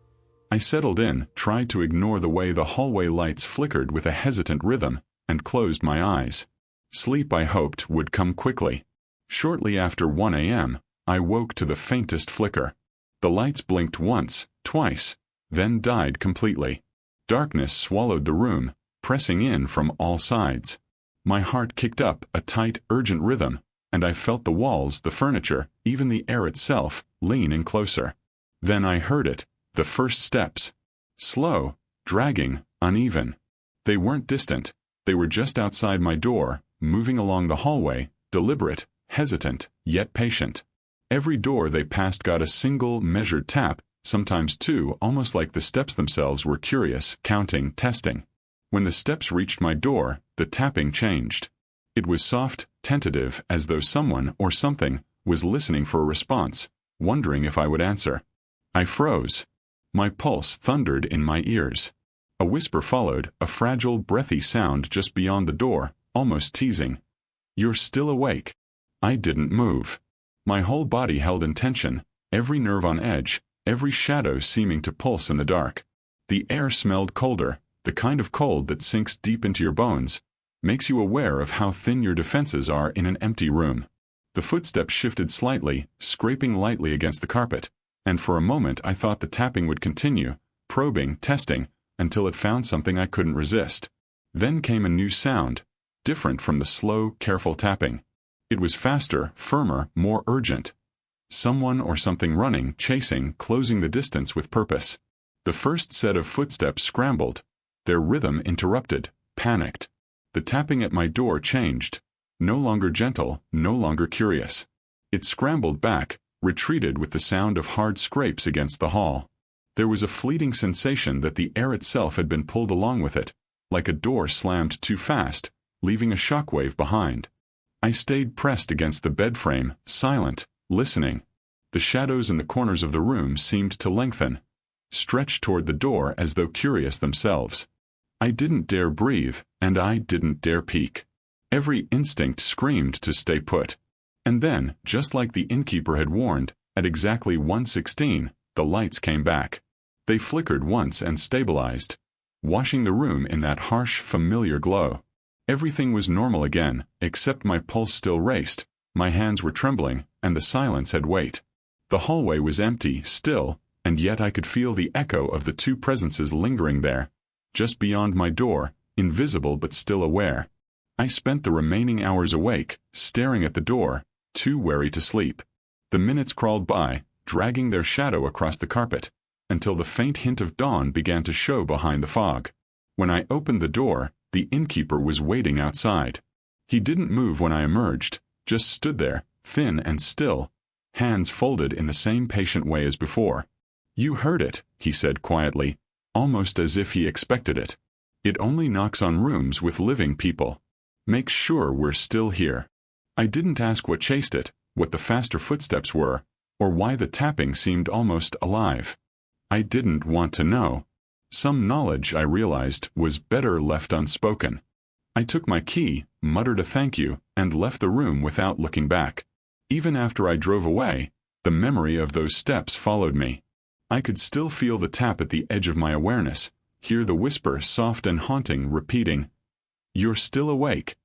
I settled in, tried to ignore the way the hallway lights flickered with a hesitant rhythm, and closed my eyes. Sleep, I hoped, would come quickly. Shortly after 1 a.m., I woke to the faintest flicker. The lights blinked once, twice, then died completely. Darkness swallowed the room, pressing in from all sides. My heart kicked up a tight, urgent rhythm, and I felt the walls, the furniture, even the air itself, lean in closer. Then I heard it, the first steps. Slow, dragging, uneven. They weren't distant. They were just outside my door, moving along the hallway, deliberate, hesitant, yet patient. Every door they passed got a single, measured tap, sometimes two, almost like the steps themselves were curious, counting, testing. When the steps reached my door, the tapping changed. It was soft, tentative, as though someone, or something, was listening for a response, wondering if I would answer. I froze. My pulse thundered in my ears. A whisper followed, a fragile, breathy sound just beyond the door, almost teasing. "You're still awake." I didn't move. My whole body held in tension, every nerve on edge, every shadow seeming to pulse in the dark. The air smelled colder, the kind of cold that sinks deep into your bones, makes you aware of how thin your defenses are in an empty room. The footsteps shifted slightly, scraping lightly against the carpet, and for a moment I thought the tapping would continue, probing, testing, until it found something I couldn't resist. Then came a new sound, different from the slow, careful tapping. It was faster, firmer, more urgent. Someone or something running, chasing, closing the distance with purpose. The first set of footsteps scrambled, their rhythm interrupted, panicked. The tapping at my door changed, no longer gentle, no longer curious. It scrambled back, retreated with the sound of hard scrapes against the hall. There was a fleeting sensation that the air itself had been pulled along with it, like a door slammed too fast, leaving a shockwave behind. I stayed pressed against the bed frame, silent, listening. The shadows in the corners of the room seemed to lengthen, stretch toward the door as though curious themselves. I didn't dare breathe, and I didn't dare peek. Every instinct screamed to stay put. And then, just like the innkeeper had warned, at exactly 1:16, the lights came back. They flickered once and stabilized, washing the room in that harsh, familiar glow. Everything was normal again, except my pulse still raced, my hands were trembling, and the silence had weight. The hallway was empty, still, and yet I could feel the echo of the two presences lingering there, just beyond my door, invisible but still aware. I spent the remaining hours awake, staring at the door, too wary to sleep. The minutes crawled by, dragging their shadow across the carpet, until the faint hint of dawn began to show behind the fog. When I opened the door, the innkeeper was waiting outside. He didn't move when I emerged, just stood there, thin and still, hands folded in the same patient way as before. "You heard it," he said quietly, almost as if he expected it. "It only knocks on rooms with living people. Make sure we're still here." I didn't ask what chased it, what the faster footsteps were, or why the tapping seemed almost alive. I didn't want to know. Some knowledge, I realized, was better left unspoken. I took my key, muttered a thank you, and left the room without looking back. Even after I drove away, the memory of those steps followed me. I could still feel the tap at the edge of my awareness, hear the whisper, soft and haunting, repeating, "You're still awake."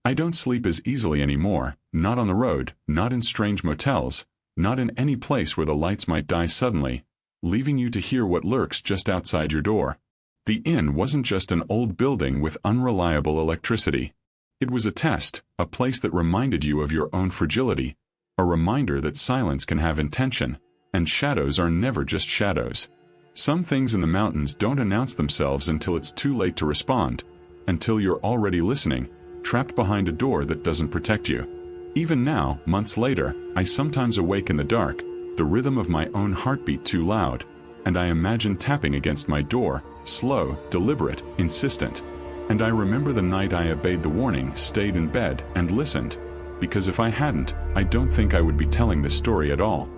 I don't sleep as easily anymore, not on the road, not in strange motels, not in any place where the lights might die suddenly, leaving you to hear what lurks just outside your door. The inn wasn't just an old building with unreliable electricity. It was a test, a place that reminded you of your own fragility, a reminder that silence can have intention, and shadows are never just shadows. Some things in the mountains don't announce themselves until it's too late to respond, until you're already listening, trapped behind a door that doesn't protect you. Even now, months later, I sometimes awake in the dark, the rhythm of my own heartbeat too loud, and I imagine tapping against my door, slow, deliberate, insistent. And I remember the night I obeyed the warning, stayed in bed, and listened, because if I hadn't, I don't think I would be telling this story at all.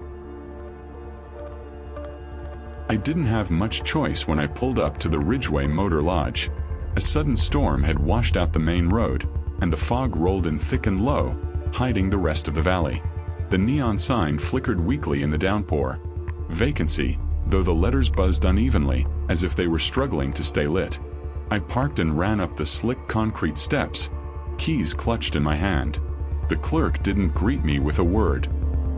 I didn't have much choice when I pulled up to the Ridgeway Motor Lodge. A sudden storm had washed out the main road, and the fog rolled in thick and low, hiding the rest of the valley. The neon sign flickered weakly in the downpour. Vacancy, though the letters buzzed unevenly, as if they were struggling to stay lit. I parked and ran up the slick concrete steps, keys clutched in my hand. The clerk didn't greet me with a word.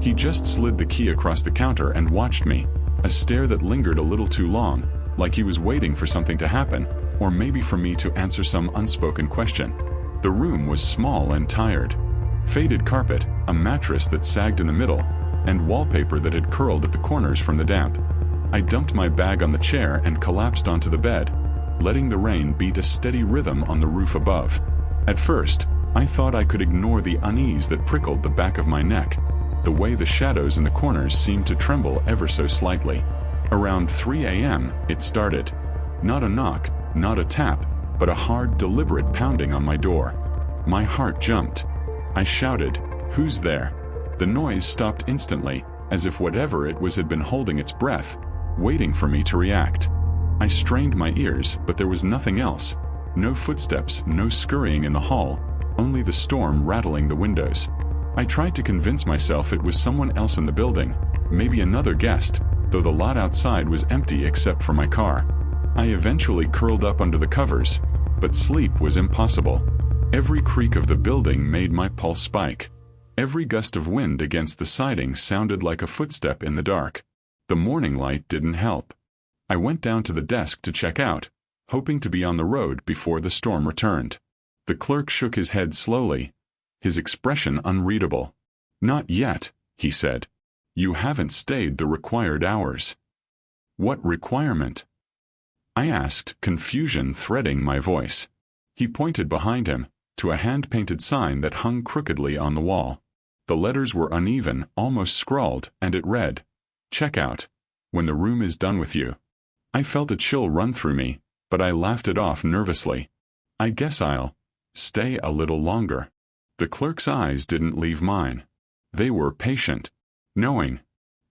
He just slid the key across the counter and watched me, a stare that lingered a little too long, like he was waiting for something to happen, or maybe for me to answer some unspoken question. The room was small and tired. Faded carpet, a mattress that sagged in the middle, and wallpaper that had curled at the corners from the damp. I dumped my bag on the chair and collapsed onto the bed, letting the rain beat a steady rhythm on the roof above. At first, I thought I could ignore the unease that prickled the back of my neck, the way the shadows in the corners seemed to tremble ever so slightly. Around 3 a.m., it started. Not a knock, not a tap, but a hard, deliberate pounding on my door. My heart jumped. I shouted, "Who's there?" The noise stopped instantly, as if whatever it was had been holding its breath, waiting for me to react. I strained my ears, but there was nothing else. No footsteps, no scurrying in the hall, only the storm rattling the windows. I tried to convince myself it was someone else in the building, maybe another guest, though the lot outside was empty except for my car. I eventually curled up under the covers, but sleep was impossible. Every creak of the building made my pulse spike. Every gust of wind against the siding sounded like a footstep in the dark. The morning light didn't help. I went down to the desk to check out, hoping to be on the road before the storm returned. The clerk shook his head slowly, his expression unreadable. "Not yet," he said. "You haven't stayed the required hours." "What requirement?" I asked, confusion threading my voice. He pointed behind him, to a hand-painted sign that hung crookedly on the wall. The letters were uneven, almost scrawled, and it read, "Check out. When the room is done with you." I felt a chill run through me, but I laughed it off nervously. "I guess I'll stay a little longer." The clerk's eyes didn't leave mine. They were patient, knowing.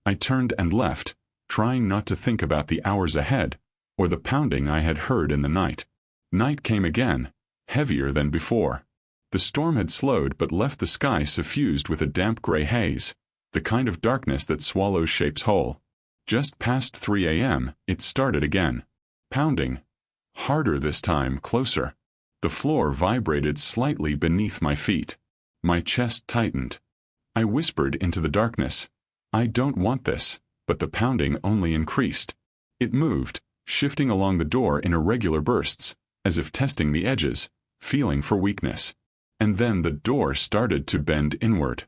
I turned and left, trying not to think about the hours ahead, or the pounding I had heard in the night. Night came again, heavier than before. The storm had slowed but left the sky suffused with a damp gray haze, the kind of darkness that swallows shapes whole. Just past 3 a.m., it started again. Pounding. Harder this time, closer. The floor vibrated slightly beneath my feet. My chest tightened. I whispered into the darkness, "I don't want this," but the pounding only increased. It moved, shifting along the door in irregular bursts, as if testing the edges, feeling for weakness. And then the door started to bend inward.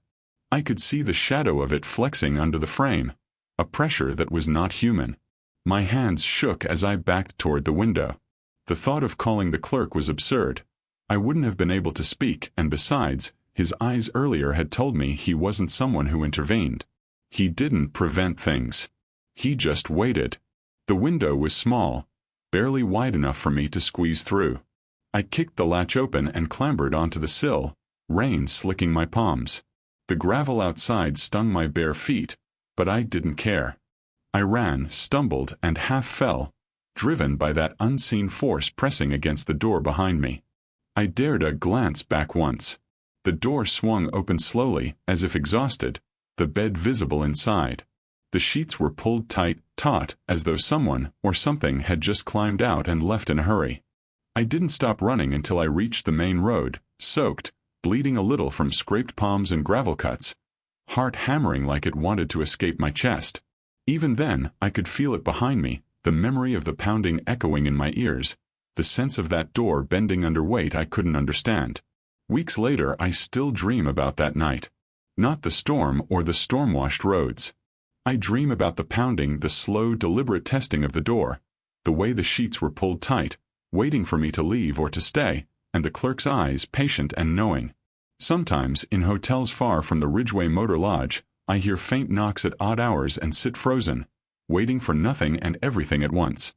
I could see the shadow of it flexing under the frame, a pressure that was not human. My hands shook as I backed toward the window. The thought of calling the clerk was absurd. I wouldn't have been able to speak, and besides, his eyes earlier had told me he wasn't someone who intervened. He didn't prevent things. He just waited. The window was small, barely wide enough for me to squeeze through. I kicked the latch open and clambered onto the sill, rain slicking my palms. The gravel outside stung my bare feet, but I didn't care. I ran, stumbled, and half fell, driven by that unseen force pressing against the door behind me. I dared a glance back once. The door swung open slowly, as if exhausted, the bed visible inside. The sheets were pulled tight, taut, as though someone or something had just climbed out and left in a hurry. I didn't stop running until I reached the main road, soaked, bleeding a little from scraped palms and gravel cuts, heart hammering like it wanted to escape my chest. Even then, I could feel it behind me, the memory of the pounding echoing in my ears, the sense of that door bending under weight I couldn't understand. Weeks later, I still dream about that night. Not the storm or the storm-washed roads. I dream about the pounding, the slow, deliberate testing of the door, the way the sheets were pulled tight, waiting for me to leave or to stay, and the clerk's eyes patient and knowing. Sometimes, in hotels far from the Ridgeway Motor Lodge, I hear faint knocks at odd hours and sit frozen, waiting for nothing and everything at once.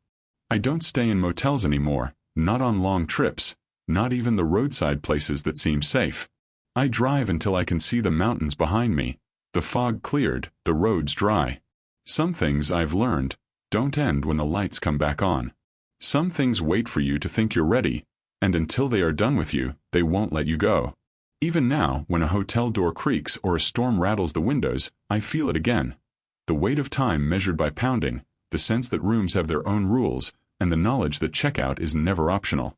I don't stay in motels anymore, not on long trips, not even the roadside places that seem safe. I drive until I can see the mountains behind me, the fog cleared, the roads dry. Some things I've learned don't end when the lights come back on. Some things wait for you to think you're ready, and until they are done with you, they won't let you go. Even now, when a hotel door creaks or a storm rattles the windows, I feel it again. The weight of time measured by pounding, the sense that rooms have their own rules, and the knowledge that checkout is never optional.